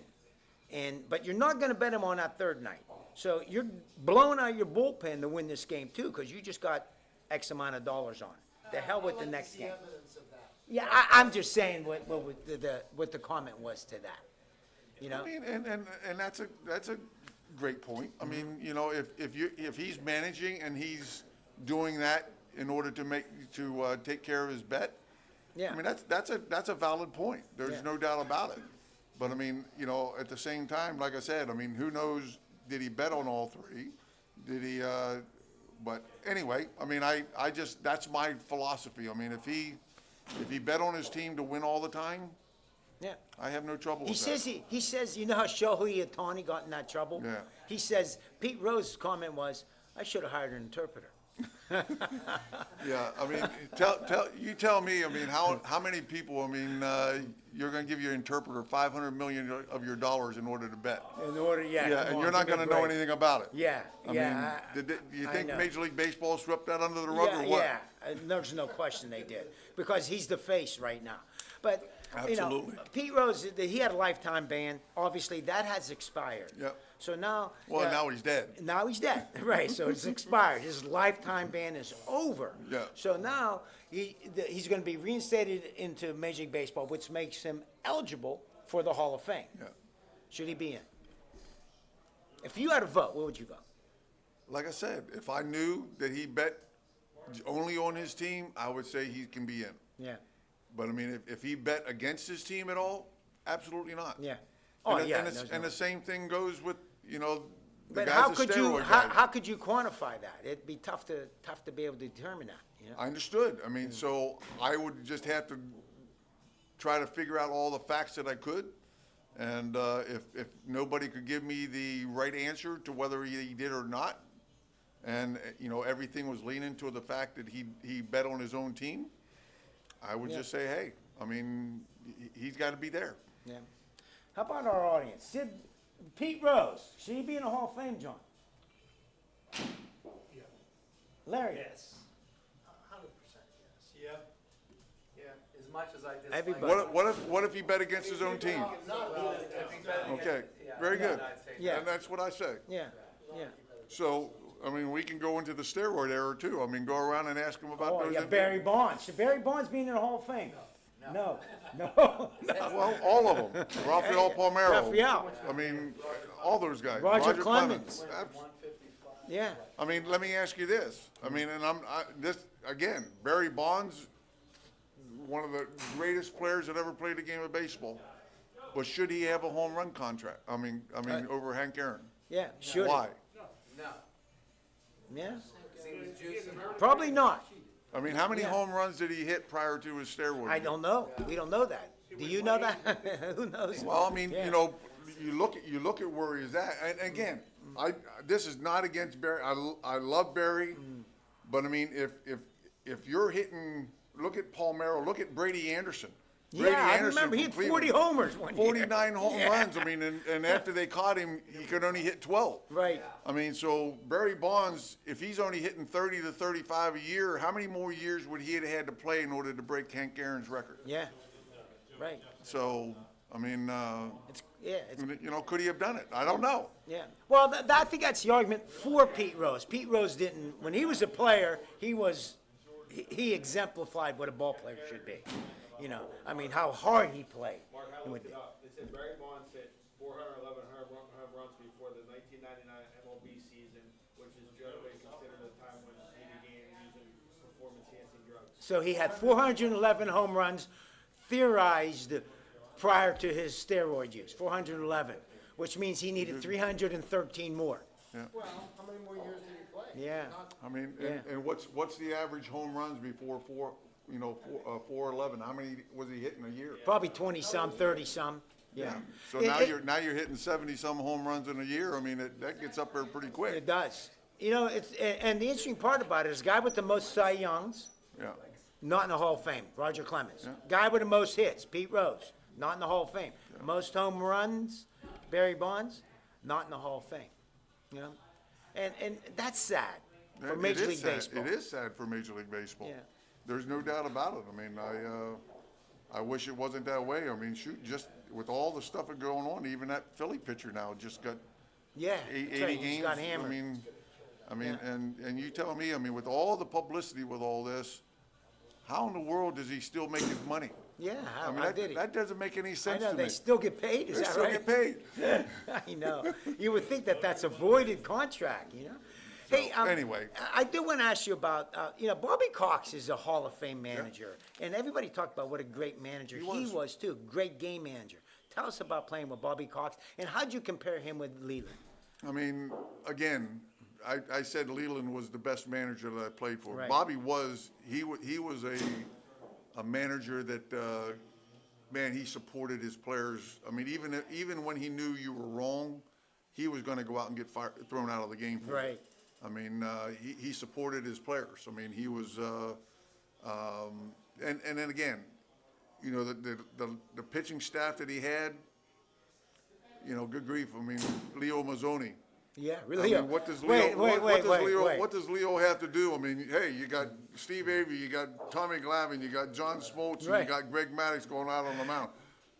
but you're not going to bet them on that third night. So you're blowing out your bullpen to win this game too, because you just got X amount of dollars on it. The hell with the next game. Yeah, I'm just saying what the comment was to that. You know. I mean, and that's a great point. I mean, you know, if he's managing and he's doing that in order to take care of his bet, Yeah. I mean that's a valid point. There's Yeah. no doubt about it. But I mean, you know, at the same time, like I said, I mean, who knows? Did he bet on all 3? Did he? But anyway, I mean, I just that's my philosophy. I mean, if he bet on his team to win all the time, Yeah. I have no trouble He with says that. he says, you know how Shohei Ohtani got in that trouble? Yeah. He says Pete Rose's comment was, I should have hired an interpreter. Yeah, I mean, tell me. I mean, how many people? I mean, you're going to give your interpreter $500 million of your dollars in order to bet. In order, Yeah, come and on, you're not give me going a to know break. anything about it. Yeah, I yeah. mean, do you I think know. Major League Baseball swept that under the rug or what? Yeah, there's no question they did, because he's the face right now. But, you know, Absolutely. Pete Rose, he had a lifetime ban. Obviously, that has expired. Yep. So now. Well, now he's dead. Now he's dead, right, so it's expired, his lifetime ban is over. Yeah. So now, he's gonna be reinstated into Major League Baseball, which makes him eligible for the Hall of Fame. Yeah. Should he be in? If you had a vote, where would you vote? Like I said, if I knew that he bet only on his team, I would say he can be in. Yeah, But I mean, if he bet against his team at all, absolutely not. yeah. Oh, And, yeah. and, there's and no- the same thing goes with, the But guys how that could you, steroid how, guys. how could you quantify that? It'd be tough to be able to determine that, you know? I understood. I mean, so I would just have to try to figure out all the facts that I could. And if nobody could give me the right answer to whether he did or not, and, everything was leaning to the fact that he bet on his own team, I would just say, hey, I mean, he's got to be there. Yeah. How about our audience? Pete Rose, should he be in the Hall of Fame, John? Yeah. Larry? Yes, 100% yes. Yeah, as much as I dislike. Everybody. What if he bet against his own team? Well, if he's betting Okay, against- yeah, very yeah, good. I'd say Yeah. And that's what I say. Yeah, yeah. So, I mean, we can go into the steroid era too. I mean, go around and ask him about Oh, those. yeah, Barry Bonds. Should Barry Bonds be in the Hall of Fame? No, no, no. Well, all of them. Rafael Palmeiro. Raphael. I mean, all those guys. Roger Clemens. Yeah, I mean, let me ask you this. I mean, and this, again, Barry Bonds, one of the greatest players that ever played a game of baseball. But should he have a home run contract? I mean, over Hank Aaron? yeah, should. Why? No, Yeah, 'cause he was juicing. probably not. I mean, how many Yeah. home runs did he hit prior to his steroid? I don't know. We don't know that. Do you know that? Who knows? Well, I mean, Yeah. you look at where he's at, and again, this is not against Barry. I love Barry, but I mean, if you're hitting, look at Palmeiro, look at Brady Anderson. Brady Yeah, I Anderson remember he from had 40 Cleveland. homers one year. 49 home Yeah. runs. I mean, and after they caught him, he could only hit 12. Right. I mean, so Barry Bonds, if he's only hitting 30 to 35 a year, how many more years would he have had to play in order to break Hank Aaron's record? Yeah, right. So, I mean, It's could he have done it? I don't know. Yeah. Well, I think that's the argument for Pete Rose. Pete Rose didn't, when he was a player, he exemplified what a ball player should be. I mean, how hard he played. Mark, I looked it up. It said Barry Bonds hit 411 home runs before the 1999 MLB season, which is generally considered a time when he began using performance-enhancing drugs. So he had 411 home runs theorized prior to his steroid use, 411, which means he needed 313 more. Well, how many more years did he play? Yeah. I mean, Yeah. and what's the average home runs before 411? How many was he hitting a year? Probably 20-some, 30-some. Yeah. So It- now you're hitting 70-some home runs in a year. I mean, that gets up there pretty quick. It does. And the interesting part about it is, guy with the most Cy Youngs, Yeah. not in the Hall of Fame, Roger Clemens. Guy with the most hits, Pete Rose, not in the Hall of Fame. Most home runs, Barry Bonds, not in the Hall of Fame. And that's sad for It Major is League sad. Baseball. It is sad for Major League Baseball. Yeah. There's no doubt about it. I mean, I wish it wasn't that way. I mean, shoot, just with all the stuff going on, even that Philly pitcher now just got Yeah, 80 that's right, he games. just got hammered. I mean, and you tell me, I mean, with all the publicity with all this, how in the world does he still make his money? Yeah, I mean, how did he? that doesn't make any I sense know, to they me. still get paid, is They that still right? get paid. I know. You would think that that's a voided contract, Hey, anyway. I do want to ask you about, Bobby Cox is a Hall of Fame manager, and everybody talked about what a great manager he was too, great game manager. Tell us about playing with Bobby Cox, and how'd you compare him with Leland? I mean, again, I said Leland was the best manager that I played for. Right. Bobby was, he was a manager that, man, he supported his players. I mean, even when he knew you were wrong, he was going to go out and get thrown out of the game for you. Right. I mean, he supported his players. I mean, he was, and then again, the pitching staff that he had, good grief. I mean, Leo Mazzoni. Yeah, I really. mean, what does Leo? Wait. What does Leo have to do? I mean, hey, you got Steve Avery, you got Tommy Glavine, you got John Smoltz, and Right. you got Greg Maddux going out on the mound.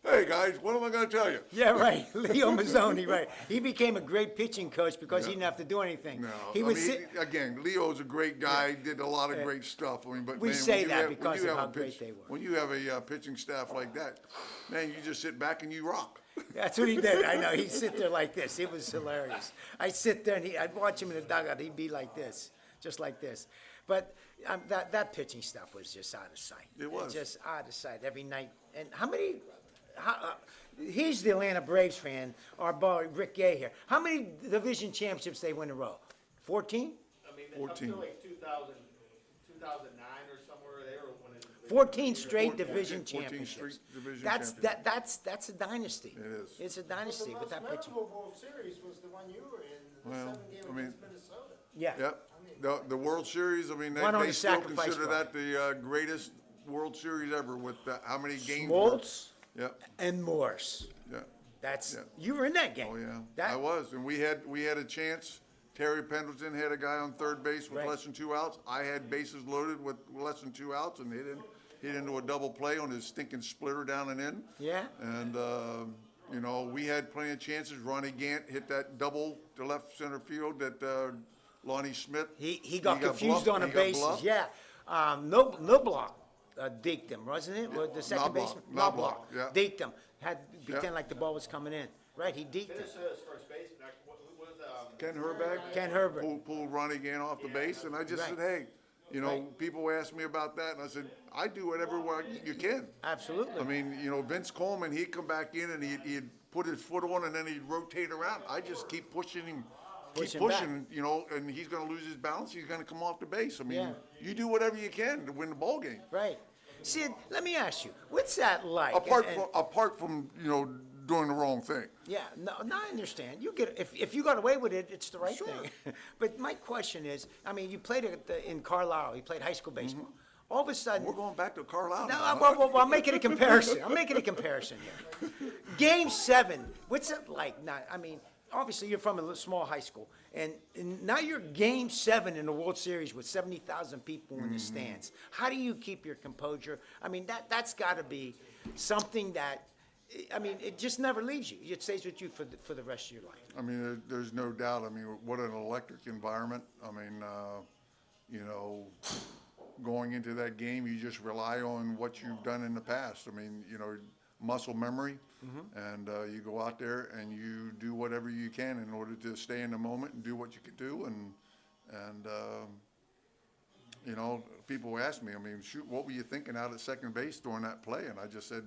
Hey, guys, what am I gonna tell you? Yeah, right. Leo Mazzoni, right. He became a great pitching coach because he didn't have to do anything. No, He I would mean, sit. again, Leo's a great guy, did a lot of great stuff. I mean, but We man, say when you that have- when because you of have how a great they were. When you have a pitching staff like that, man, you just sit back and you rock. That's what he did. I know. He'd sit there like this. It was hilarious. I'd sit there and I'd watch him in the dugout. He'd be like this, just like this. But that pitching stuff was just out of sight. It was. Just out of sight every night. And he's the Atlanta Braves fan, our boy Rick Gay here. How many division championships they win in a row? 14? I mean, 14. up to like 2000, 2009 or somewhere, they were winning. 14 straight 14 division 14 championships. straight division That's championships. that's a dynasty. It is. It's a But dynasty the with most that pitching. memorable World Series was the one you were in, the Well, 7-game I mean- against Minnesota. Yeah. Yep. The World Series, I mean, One on they the still sacrifice consider fly. that the greatest World Series ever with how many games? Smoltz Yep, and Morse. yeah. That's Yeah. you were in that game. Oh, yeah. That I was, and we had a chance. Terry Pendleton had a guy on third base with Right. less than 2 outs. I had bases loaded with less than 2 outs and hit into a double play on his stinking splitter down and in. Yeah. And, we had plenty of chances. Ronnie Gant hit that double to left center field that Lonnie Smith. he got confused bluffed. on the He got bases. bluffed. Yeah. No block. Deked him, wasn't it? With the second Knobloch, baseman. Knobloch, yeah. Deked him. Had to pretend like the ball was coming in. Right. He deked him. Finished as first baseman. Who was Ken Herbeck. Ken Herbert. Pulled Ronnie Gant off the base, and I just Right. said, hey, Right. people asked me about that, and I said, I do whatever you can. Absolutely. I mean, Vince Coleman, he'd come back in and he'd put his foot on and then he'd rotate around. I just keep pushing him, Push keep him back. pushing, and he's gonna lose his balance, he's gonna come off the base. I mean, Yeah. you do whatever you can to win the ball game. Right. Sid, let me ask you, what's that like? Apart from doing the wrong thing. Yeah, no, I understand. You get if you got away with it, it's the right Sure. thing. But my question is, I mean, you played in Carlisle. You played high school baseball. All of a sudden, We're going back to Carlisle. no, now. well, I'm making a comparison. I'm making a comparison here. Game 7. What's it like? Now, I mean, obviously you're from a little small high school, and now you're Game 7 in the World Series with 70,000 people in the stands. How do you keep your composure? I mean, that's got to be something that. I mean, it just never leaves you. It stays with you for the rest of your life. I mean, there's no doubt. I mean, what an electric environment. I mean, going into that game, you just rely on what you've done in the past. I mean, muscle memory, and you go out there and you do whatever you can in order to stay in the moment and do what you can do. And people ask me, I mean, shoot, what were you thinking out at second base during that play? And I just said,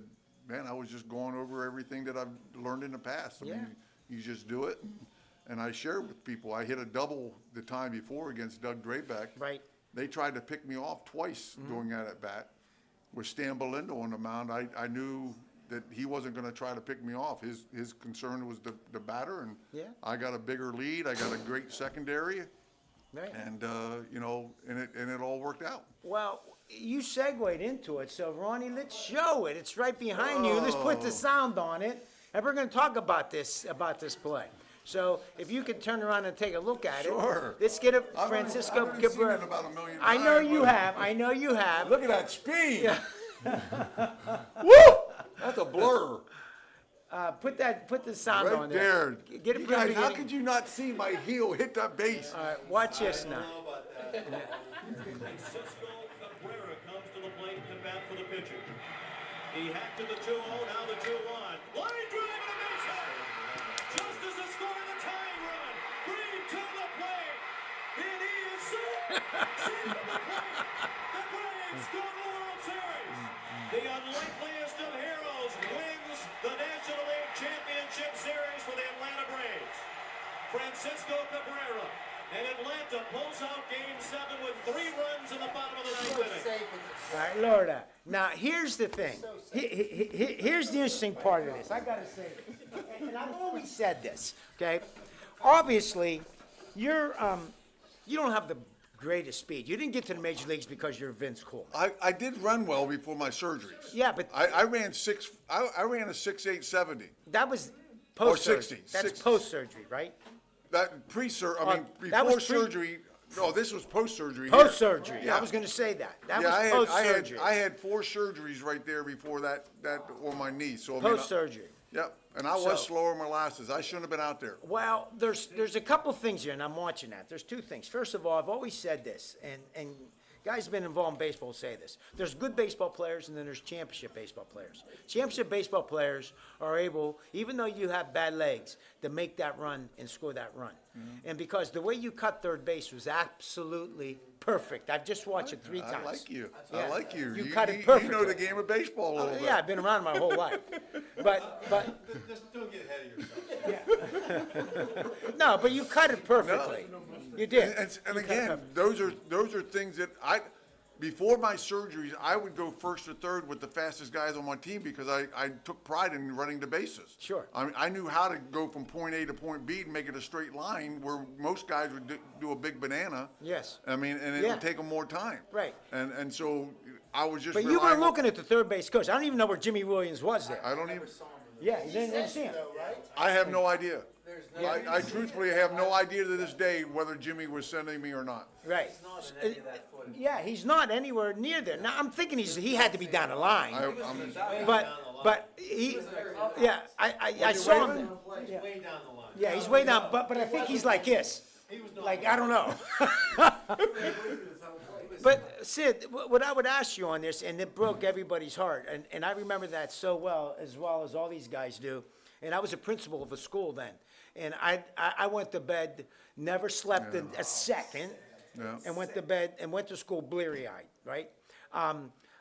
man, I was just going over everything that I've learned in the past. I mean, you just do it. And I share with people. I hit a double the time before against Doug Drabeck. Right. They tried to pick me off twice during that at bat. With Stan Belindo on the mound, I knew that he wasn't going to try to pick me off. His concern was the batter, and Yeah. I got a bigger lead. I got a great secondary, Right. and and it all worked out. Well, you segued into it, so Ronnie, let's show it. It's right behind you. Let's put the sound on it, and we're going to talk about this play. So if you could turn around and take a look at Sure. it. Let's get a I've Francisco only seen Cabrera. it about a million I know times, you but- have. I know you have. Look at that speed! Woo! That's a blur. Put the sound Right on there. Get it You from the guys, how beginning. could you not see my heel hit that base? All right, watch this now. Francisco Cabrera comes to the plate to bat for the pitcher. He hacked to the 2-0, now the 2-1. Line drive and a base hit. Just as the score of the tying run. Bream to the plate. And he is seen to the plate. The Braves go to the World Series. The unlikeliest of heroes wins the National League Championship Series for the Atlanta Braves. Francisco Cabrera. And Atlanta pulls out Game 7 with 3 runs in the bottom of the ninth inning. All right, lower that. Now, here's the thing. Here's the interesting part of this. I got to say this. And I've always said this, okay? Obviously, you don't have the greatest speed. You didn't get to the major leagues because you're Vince Coleman. I did run well before my surgeries. Yeah, but I ran a 6.870. that was post-surgery. 60, That's 60. post-surgery, right? That before that was pre- surgery, No, this was post-surgery. Post-surgery. Yeah. I was gonna say that. That Yeah, was post-surgery. I had 4 surgeries right there before that on my knee. So I mean, Post-surgery. Yep, and I was So- slower in molasses. I shouldn't have been out there. Well, there's a couple things here, and I'm watching that. There's 2 things. First of all, I've always said this, and guys who've been involved in baseball say this. There's good baseball players, and then there's championship baseball players. Championship baseball players are able, even though you have bad legs, to make that run and score that run. And because the way you cut third base was absolutely perfect. I've just watched it 3 times. I like you. Yeah. I like you. You cut it You perfectly. know the game of baseball a little bit. Yeah, I've been around my whole life. But Just don't get ahead of yourself. no, but you cut it perfectly. You did. And again, those are things that before my surgeries, I would go first or third with the fastest guys on my team because I took pride in running the bases. Sure. I mean, I knew how to go from point A to point B and make it a straight line where most guys would do a big banana. Yes. I mean, and it Yeah. would take them more time. Right. And so I was just But you were relying on- looking at the third base coach. I don't even know where Jimmy Williams was there. I don't even, Yeah, you didn't see him. I have no idea. I truthfully have no idea to this day whether Jimmy was sending me or not. Right. Yeah, he's not anywhere near there. Now, I'm thinking he had to be down the line. But he, yeah, I saw him. He's way down the line. Yeah, he's way down, but I think he's like this. Like, I don't know. But Sid, what I would ask you on this, and it broke everybody's heart, and I remember that so well as all these guys do. And I was a principal of a school then, and I went to bed, never slept a second, Yeah. and went to bed and went to school bleary-eyed, right?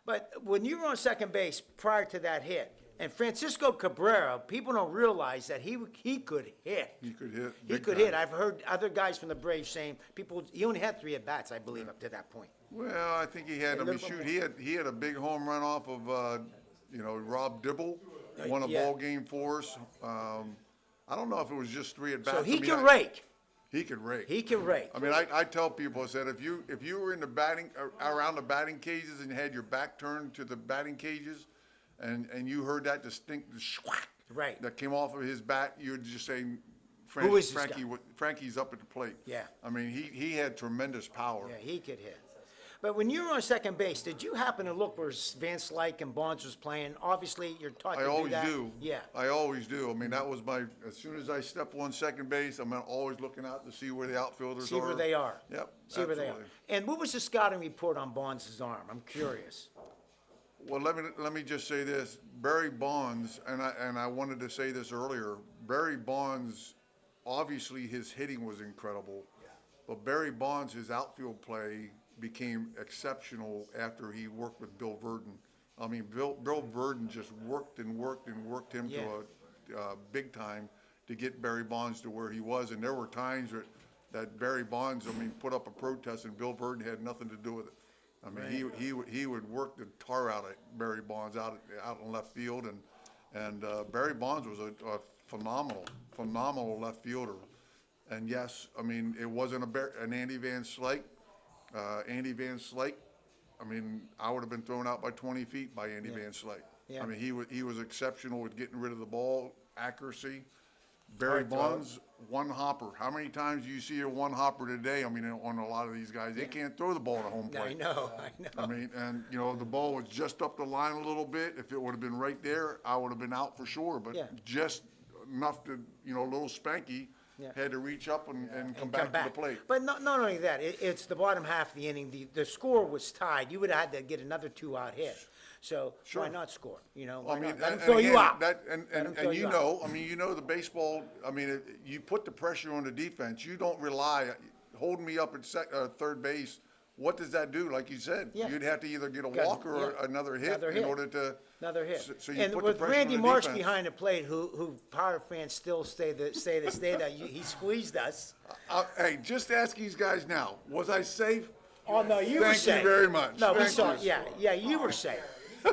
But when you were on second base prior to that hit, and Francisco Cabrera, people don't realize that he could hit. He could hit. He big could time. hit. I've heard other guys from the Braves saying he only had 3 at-bats, I believe, up to that point. Well, I think he had. I mean, little shoot, he had a big home run off of Rob Dibble, won a Yeah. ball game for us. I don't know if it was just 3 at bats. So he I mean, can rake. He could rake. He can rake. I mean, I tell people, I said, if you were in the around the batting cages and you had your back turned to the batting cages, and you heard that distinct schwack Right. that came off of his bat, you'd just say, Who is this guy? Frankie's up at the plate. Yeah. I mean, he had tremendous power. Yeah, he could hit. But when you were on second base, did you happen to look where Van Slyke and Bonds was playing? Obviously, you're taught to I do always that. do. Yeah. I always do. I mean, that was as soon as I step on second base, I'm always looking out to see where the outfielders See are. where they are. Yep. See where they are. absolutely. And what was the scouting report on Bonds' arm? I'm curious. Well, let me just say this. Barry Bonds, and I wanted to say this earlier, Barry Bonds, obviously his hitting was incredible, but Barry Bonds, his outfield play became exceptional after he worked with Bill Verdon. I mean, Bill Verdon just worked him Yeah. to a big time to get Barry Bonds to where he was. And there were times that Barry Bonds, I mean, put up a protest and Bill Verdon had nothing to do with it. I mean, he would work the tar out of Barry Bonds out in left field, and Barry Bonds was a phenomenal left fielder. And yes, I mean, it wasn't an Andy Van Slyke. Andy Van Slyke, I mean, I would have been thrown out by 20 feet by Andy Van Slyke. Yeah. I mean, he was exceptional with getting rid of the ball, accuracy. Barry Hard throw. Bonds, one hopper. How many times do you see a one hopper today? I mean, on a lot of these guys, they can't throw the ball to home plate. I know. I mean, and the ball was just up the line a little bit. If it would have been right there, I would have been out for sure. But Yeah. just enough to, little Spanky Yeah. had to reach up and come And back to the plate. But not only that, it's the bottom half of the inning. The score was tied. You would have had to get another 2-out hit. So why not score? Why I mean, not? Let him and throw you again, out. That, Let him and throw you out. I mean, the baseball, I mean, you put the pressure on the defense. You don't rely, holding me up at third base, what does that do? Like you said, Yeah. you'd have to either get a Got it, walk or yeah. another hit Another in hit. order to. Another hit. So you And put with the pressure Randy on the Marsh defense. behind the plate, who Power fans still say that he squeezed us. Hey, just ask these guys now. Was I safe? Oh, no, you were Thank safe. you very much. No, we Thank saw, you. yeah, you were safe.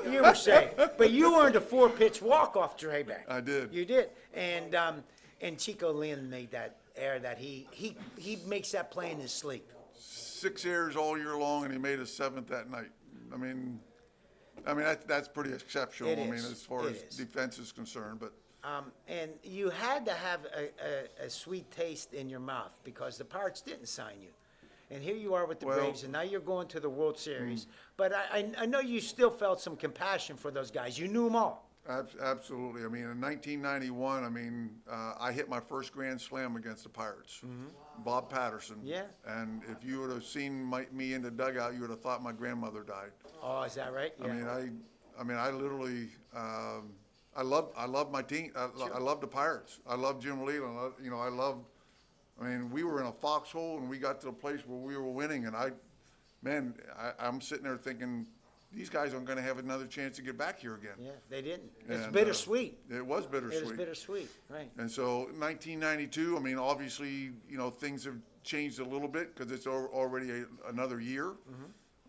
You were safe. But you earned a 4-pitch walk-off Drayback. I did. You did. And Chico Lynn made that error that he makes that play in his sleep. 6 errors all year long, and he made a 7th that night. I mean, that's pretty exceptional. It I mean, is. as far It as is. defense is concerned, but. And you had to have a sweet taste in your mouth because the Pirates didn't sign you. And here you are with the Well- Braves, and now you're going to the World Series. But I know you still felt some compassion for those guys. You knew them all. Absolutely. I mean, in 1991, I mean, I hit my first grand slam against the Pirates. Bob Patterson. Yeah. And if you would have seen me in the dugout, you would have thought my grandmother died. Oh, is that right? Yeah. I mean, I literally, I love my team. I love the Pirates. I love Jim Leland. I mean, we were in a foxhole and we got to the place where we were winning, and I'm sitting there thinking, these guys aren't going to have another chance to get back here again. Yeah, they didn't. It's And, bittersweet. It was bittersweet. It was bittersweet, right. And so 1992, I mean, obviously, things have changed a little bit because it's already another year.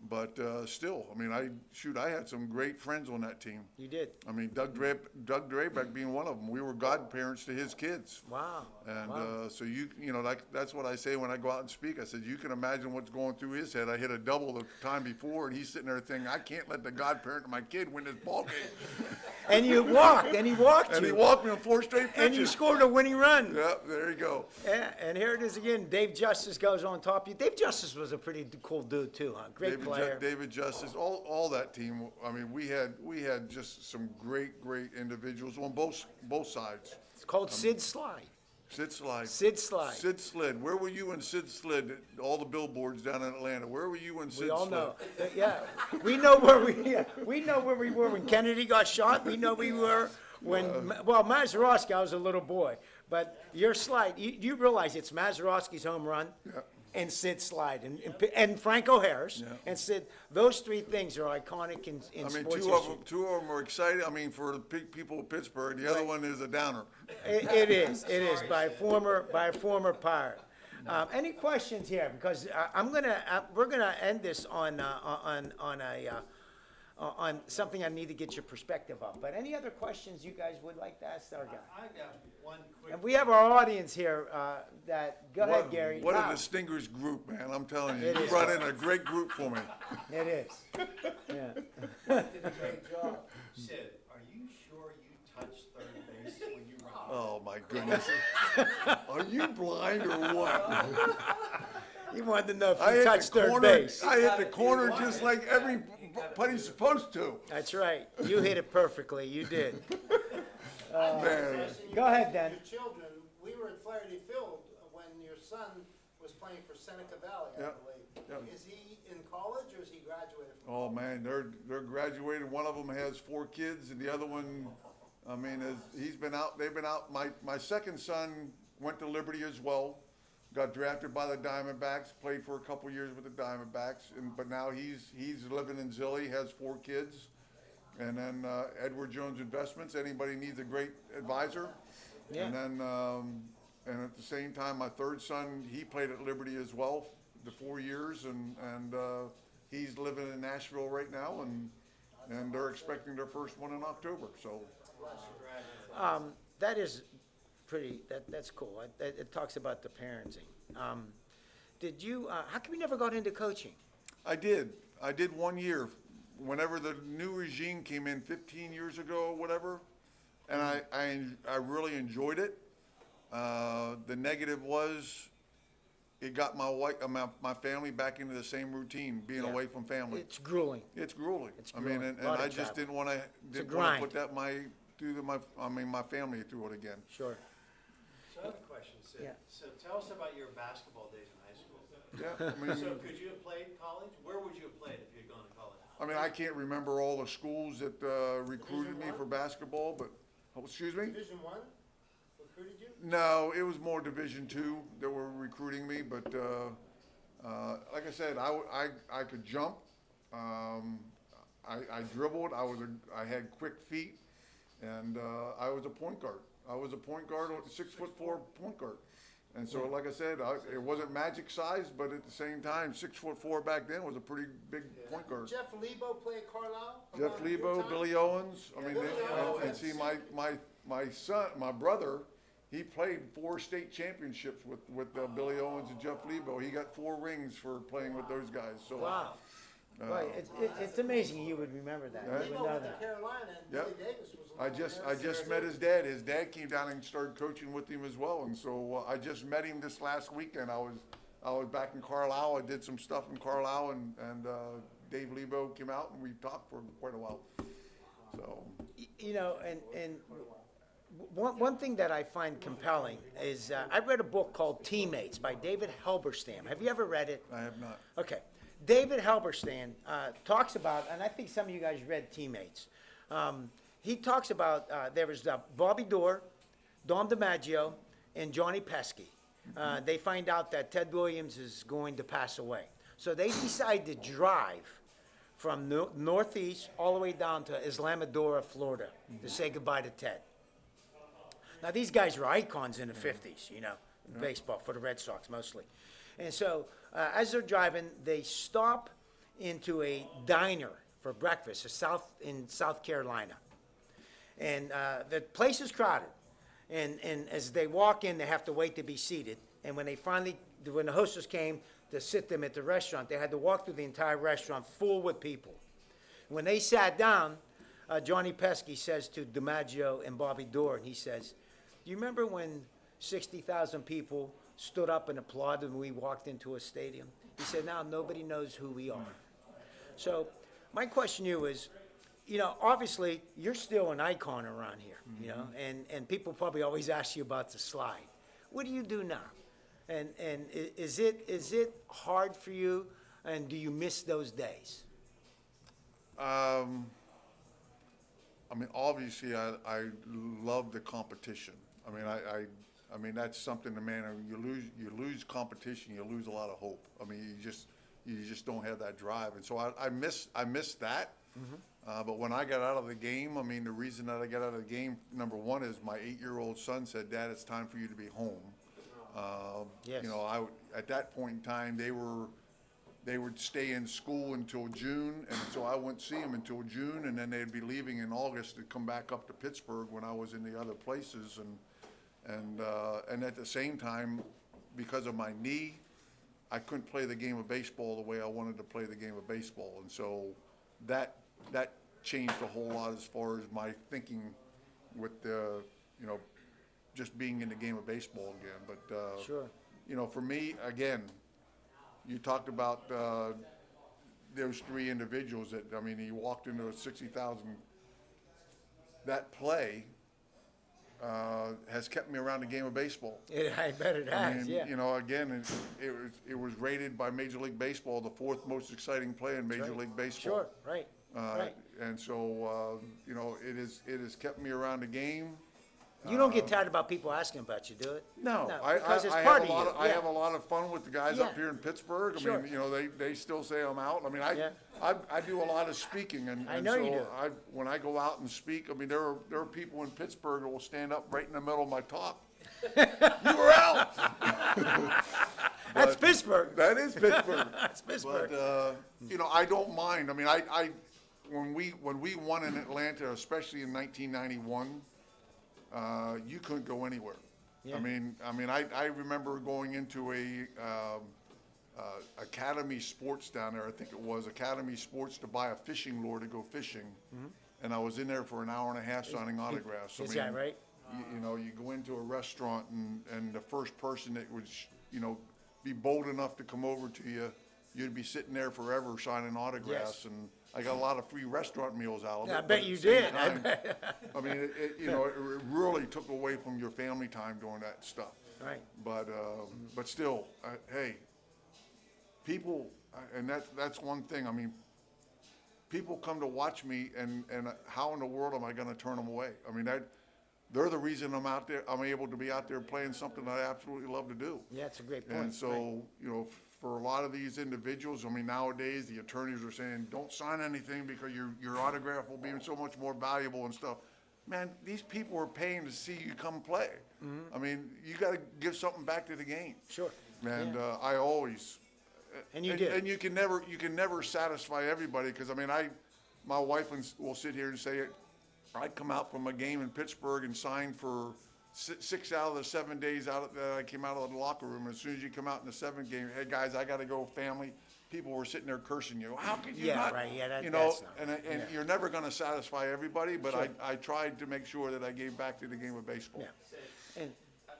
But still, I mean, I had some great friends on that team. You did. I mean, Doug Drabeck being one of them. We were godparents to his kids. Wow. And Wow. so that's what I say when I go out and speak. I said, you can imagine what's going through his head. I hit a double the time before, and he's sitting there thinking, I can't let the godparent of my kid win this ball game. And you walked, and he walked And you. he walked me on 4 straight pitches. And you scored a winning run. Yep, there you go. Yeah, and here it is again. Dave Justice goes on top of you. Dave Justice was a pretty cool dude too, huh? Great player. David Justice, all that team. I mean, we had just some great individuals on both sides. It's called Sid Slide. Sid Slide. Sid Slide. Sid Slid. Where were you when Sid slid? All the billboards down in Atlanta. Where were you when Sid slid? We all know. Yeah, we know where we were when Kennedy got shot. We know we were when Mazeroski. I was a little boy, but your slide. You realize it's Mazeroski's home run. Yeah. And Sid Slide and Franco Harris and Sid. Those 3 things are iconic in I mean, sports two history. of them are exciting. I mean, for the people of Pittsburgh, the other one is a downer. It is by a former Pirate. Any questions here? Because we're gonna end this on something I need to get your perspective of. But any other questions you guys would like to ask our guy? I got one quick. And we have our audience here. Go ahead, Gary. What Wow. a distinguished group, man. I'm telling you. It You is. brought in a great group for me. It is. Yeah. Did a great job. Sid, are you sure you touched third base when you run? Oh, my goodness. Are you blind or what? He wanted to know if I you hit touched the third corner. base. I hit the corner just like everybody's supposed to. That's right. You hit it perfectly. You did. Man. Go ahead, Dan. Your children, we were at Flaherty Field when your son was playing for Seneca Valley, I Yeah, believe. yeah. Is he in college or is he graduated from Oh, college? man, they're graduated. One of them has 4 kids, and the other one, I mean, they've been out. My second son went to Liberty as well. Got drafted by the Diamondbacks, played for a couple years with the Diamondbacks, but now he's living in Zilly, has 4 kids. And then Edward Jones Investments, anybody needs a great advisor. Yeah. And then, and at the same time, my third son, he played at Liberty as well, the 4 years, and he's living in Nashville right now, and they're expecting their first one in October, so. That is pretty. That's cool. It talks about the parenting. Did you? How come you never got into coaching? I did 1 year, whenever the new regime came in 15 years ago or whatever, and I really enjoyed it. The negative was, it got my wife, my family back into the same routine, being Yeah. away from family. It's grueling. It's grueling. It's I mean, grueling. and Lot of I just travel. didn't a want to put grind. that my family through it again. Sure. So I have a question, Sid. Yeah. So tell us about your basketball days in high school. Yeah, I mean, So could you have played college? Where would you have played if you had gone to college? I can't remember all the schools that recruited me for basketball, but, excuse me? Division I recruited you? No, it was more Division II that were recruiting me, but like I said, I could jump. I dribbled. I had quick feet, and I was a point guard. I was a point guard, 6'4" point guard. And so, like I said, it wasn't magic size, but at the same time, 6'4" back then was a pretty big point guard. Jeff Lebo played Carlisle? Jeff around your Lebo, time? Billy Owens. I mean, Billy and Owens. see, my son, my brother, he played 4 state championships with Billy Owens and Jeff Lebo. He got 4 rings for playing with those guys. So, Wow. Right. It's amazing you would remember that. Yeah. You would Lebo know went to that. Carolina and Yep. Billy Davis was I just met his dad. His dad came down and started coaching with him as well. And so I just met him this last weekend. I I was back in Carlisle. I did some stuff in Carlisle, and Dave Lebo came out, and we talked for quite a while. So, You know, and one thing that I find compelling is I read a book called Teammates by David Halberstam. Have you ever read it? I have not. Okay. David Halberstam talks about, and I think some of you guys read Teammates. He talks about there was Bobby Dorr, Dom DiMaggio, and Johnny Pesci. They find out that Ted Williams is going to pass away. So they decide to drive from Northeast all the way down to Islamorada, Florida, to say goodbye to Ted. Now, these guys were icons in the 50s, you know, in baseball, for the Red Sox mostly. And so as they're driving, they stop into a diner for breakfast in South Carolina. And the place is crowded. And as they walk in, they have to wait to be seated. And when the hostess came to sit them at the restaurant, they had to walk through the entire restaurant full with people. When they sat down, Johnny Pesci says to DiMaggio and Bobby Dorr, and he says, "Do you remember when 60,000 people stood up and applauded when we walked into a stadium?" He said, "Now nobody knows who we are." So my question to you is, you know, obviously you're still an icon around here, you know, and people probably always ask you about the slide. What do you do now? And is it hard for you, and do you miss those days? I mean, obviously, I love the competition. I mean, I mean that's something. Man, you lose competition, you lose a lot of hope. I mean, you just don't have that drive, and so I miss that. But when I got out of the game, I mean, the reason that I got out of the game, number one, is my 8-year-old son said, "Dad, it's time for you to be home." Yes. You know, at that point in time, they would stay in school until June, and so I wouldn't see them until June, and then they'd be leaving in August to come back up to Pittsburgh when I was in the other places, and at the same time, because of my knee, I couldn't play the game of baseball the way I wanted to play the game of baseball, and so that changed a whole lot as far as my thinking with the, you know, just being in the game of baseball again. But Sure. You know, for me, again, you talked about those three individuals that, I mean, he walked into a 60,000. That play has kept me around the game of baseball. I bet it I has, mean, yeah. you know, again, it was rated by Major League Baseball the 4th most exciting play in Major Right. League Baseball. Sure, right, right. And so, you know, it has kept me around the game. You don't get tired about people asking about you, do it? No, because it's I part have of a lot you. of, I have a lot of fun with the guys Yeah. up here in Pittsburgh. I Sure. mean, you know, they still say I'm out. I mean, Yeah. I do a lot of speaking, and I know so you do. when I go out and speak, I mean, there are people in Pittsburgh that will stand up right in the middle of my talk. You were out. That's Pittsburgh. That is Pittsburgh. That's Pittsburgh. But you know, I don't mind. I mean, I when we won in Atlanta, especially in 1991, you couldn't go anywhere. Yeah. I mean, I remember going into a Academy Sports down there. I think it was Academy Sports to buy a fishing lure to go fishing, and I was in there for an hour and a half signing autographs. Is that right? You know, you go into a restaurant and the first person that would, you know, be bold enough to come over to you, you'd be sitting there forever signing autographs. Yes. And I got a lot of free restaurant meals out of it. I but bet at you the same did. I time, bet. I mean, you know, it really took away from your family time doing that stuff. Right. But still, hey, people, and that's one thing. I mean, people come to watch me, and how in the world am I going to turn them away? I mean, they're the reason I'm out there. I'm able to be out there playing something that I absolutely love to do. Yeah, that's a great point. And so, you know, for a lot of these individuals, I mean, nowadays the attorneys are saying, don't sign anything because your autograph will be so much more valuable and stuff. Man, these people are paying to see you come play. I mean, you got to give something back to the game. Sure. And Yeah. I always. And you did. And you can never satisfy everybody, because I mean, my wife will sit here and say it. I come out from a game in Pittsburgh and signed for 6 out of the 7 days that I came out of the locker room. And as soon as you come out in the 7th game, hey guys, I got to go, family. People were sitting there cursing you. How could you not? Right. Yeah, you know, that's not, and you're never going to satisfy everybody, but Sure. I tried to make sure that I gave back to the game of baseball. Yeah. And I've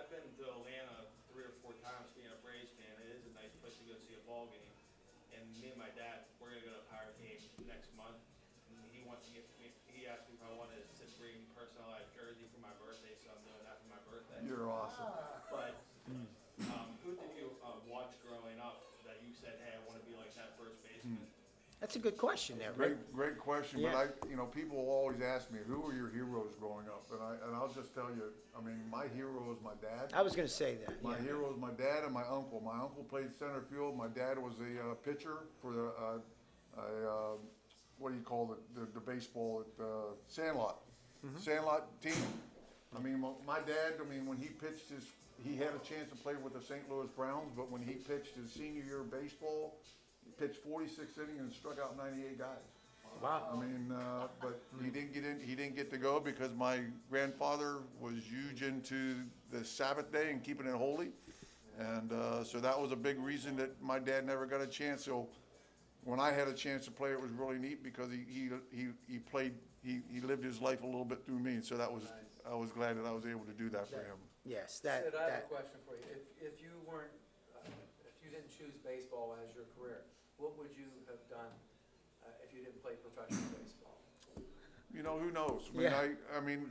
been to Atlanta 3 or 4 times being a me and my dad, we're gonna go to a Pirate game next month. And he wants to get me, he asked me if I wanted a Sid Bream personalized jersey for my birthday, so I'm doing that for my birthday. You're awesome. But, who did you, watch growing up that you said, hey, I wanna be like that first baseman? That's a good question there, Rick. Great question, Yeah. but people will always ask me, who were your heroes growing up? And I'll just tell you, my hero is my dad. I was gonna say that, My yeah. hero is my dad and my uncle. My uncle played center field. My dad was a pitcher for the what do you call the baseball at Sandlot, Sandlot team. My dad. When he pitched he had a chance to play with the St. Louis Browns, but when he pitched his senior year of baseball, he pitched 46 innings and struck out 98 guys. Wow. But he didn't get to go because my grandfather was huge into the Sabbath day and keeping it holy. And so that was a big reason that my dad never got a chance. So when I had a chance to play, it was really neat because he played, he lived his life a little bit through me. And so I was glad that I was able to do that for him. Yes, Sid, I have a question for you. If you weren't, if you didn't choose baseball as your career, what would you have done if you didn't play professional baseball? Who knows? Yeah.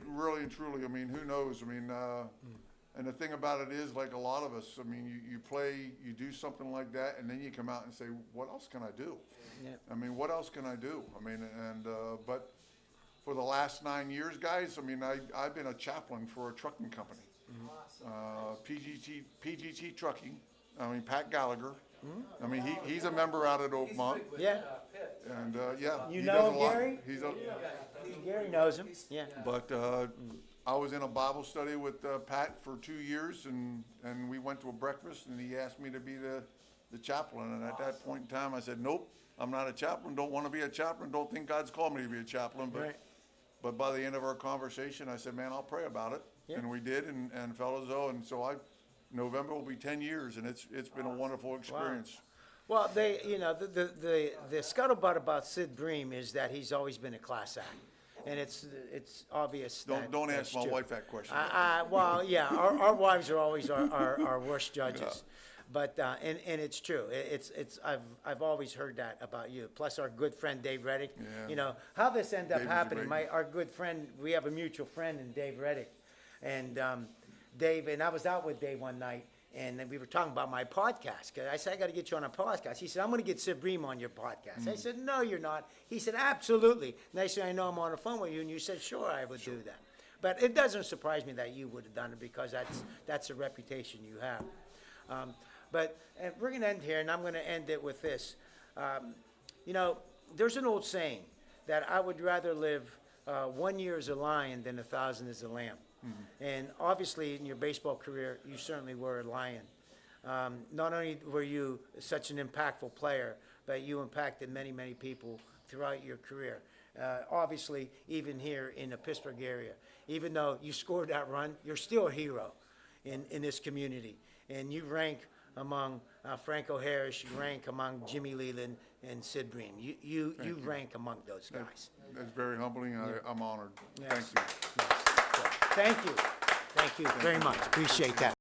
Really and truly, who knows? And the thing about it is, like a lot of us, you play, you do something like that, and then you come out and say, what else can I do? Yeah. What else can I do? But for the last 9 years, guys, I've been a chaplain for a trucking company. PGT Trucking. Pat Gallagher. He's a member out at Oakmont. Yeah. And yeah, You he know does a lot. Gary? Gary knows him, yeah. But I was in a Bible study with Pat for 2 years, and we went to a breakfast, and he asked me to be the chaplain. And at that point in time, I said, nope, I'm not a chaplain. Don't want to be a chaplain. Don't think God's called me to be a chaplain. But by the end of our conversation, I said, man, I'll pray about it. Yeah. And we did, and felt as though, and so November will be 10 years, and it's been a wonderful experience. Well, the scuttlebutt about Sid Bream is that he's always been a class act. And it's obvious that Don't that's ask my true. wife that question. Well, yeah, our wives are always our worst judges. But, and it's true. I've always heard that about you. Plus our good friend Dave Reddick. Yeah. How this ended up Dave's happening, great. our good friend, we have a mutual friend in Dave Reddick. And Dave, and I was out with Dave one night, and then we were talking about my podcast. 'Cause I said, I got to get you on a podcast. He said, I'm going to get Sid Bream on your podcast. I said, no, you're not. He said, absolutely. And I said, I know I'm on the phone with you. And you said, sure, I would do that. But it doesn't surprise me that you would have done it because that's a reputation you have. But we're going to end here, and I'm going to end it with this. There's an old saying that I would rather live 1 year as a lion than 1,000 as a lamb. And obviously, in your baseball career, you certainly were a lion. Not only were you such an impactful player, but you impacted many, many people throughout your career. Obviously, even here in the Pittsburgh area, even though you scored that run, you're still a hero in this community. And you rank among Franco Harris, you rank among Jimmy Leland and Sid Bream. You rank among those guys. That's very humbling. I'm honored. Yes. Thank you. Thank you. Thank you very much. Appreciate that.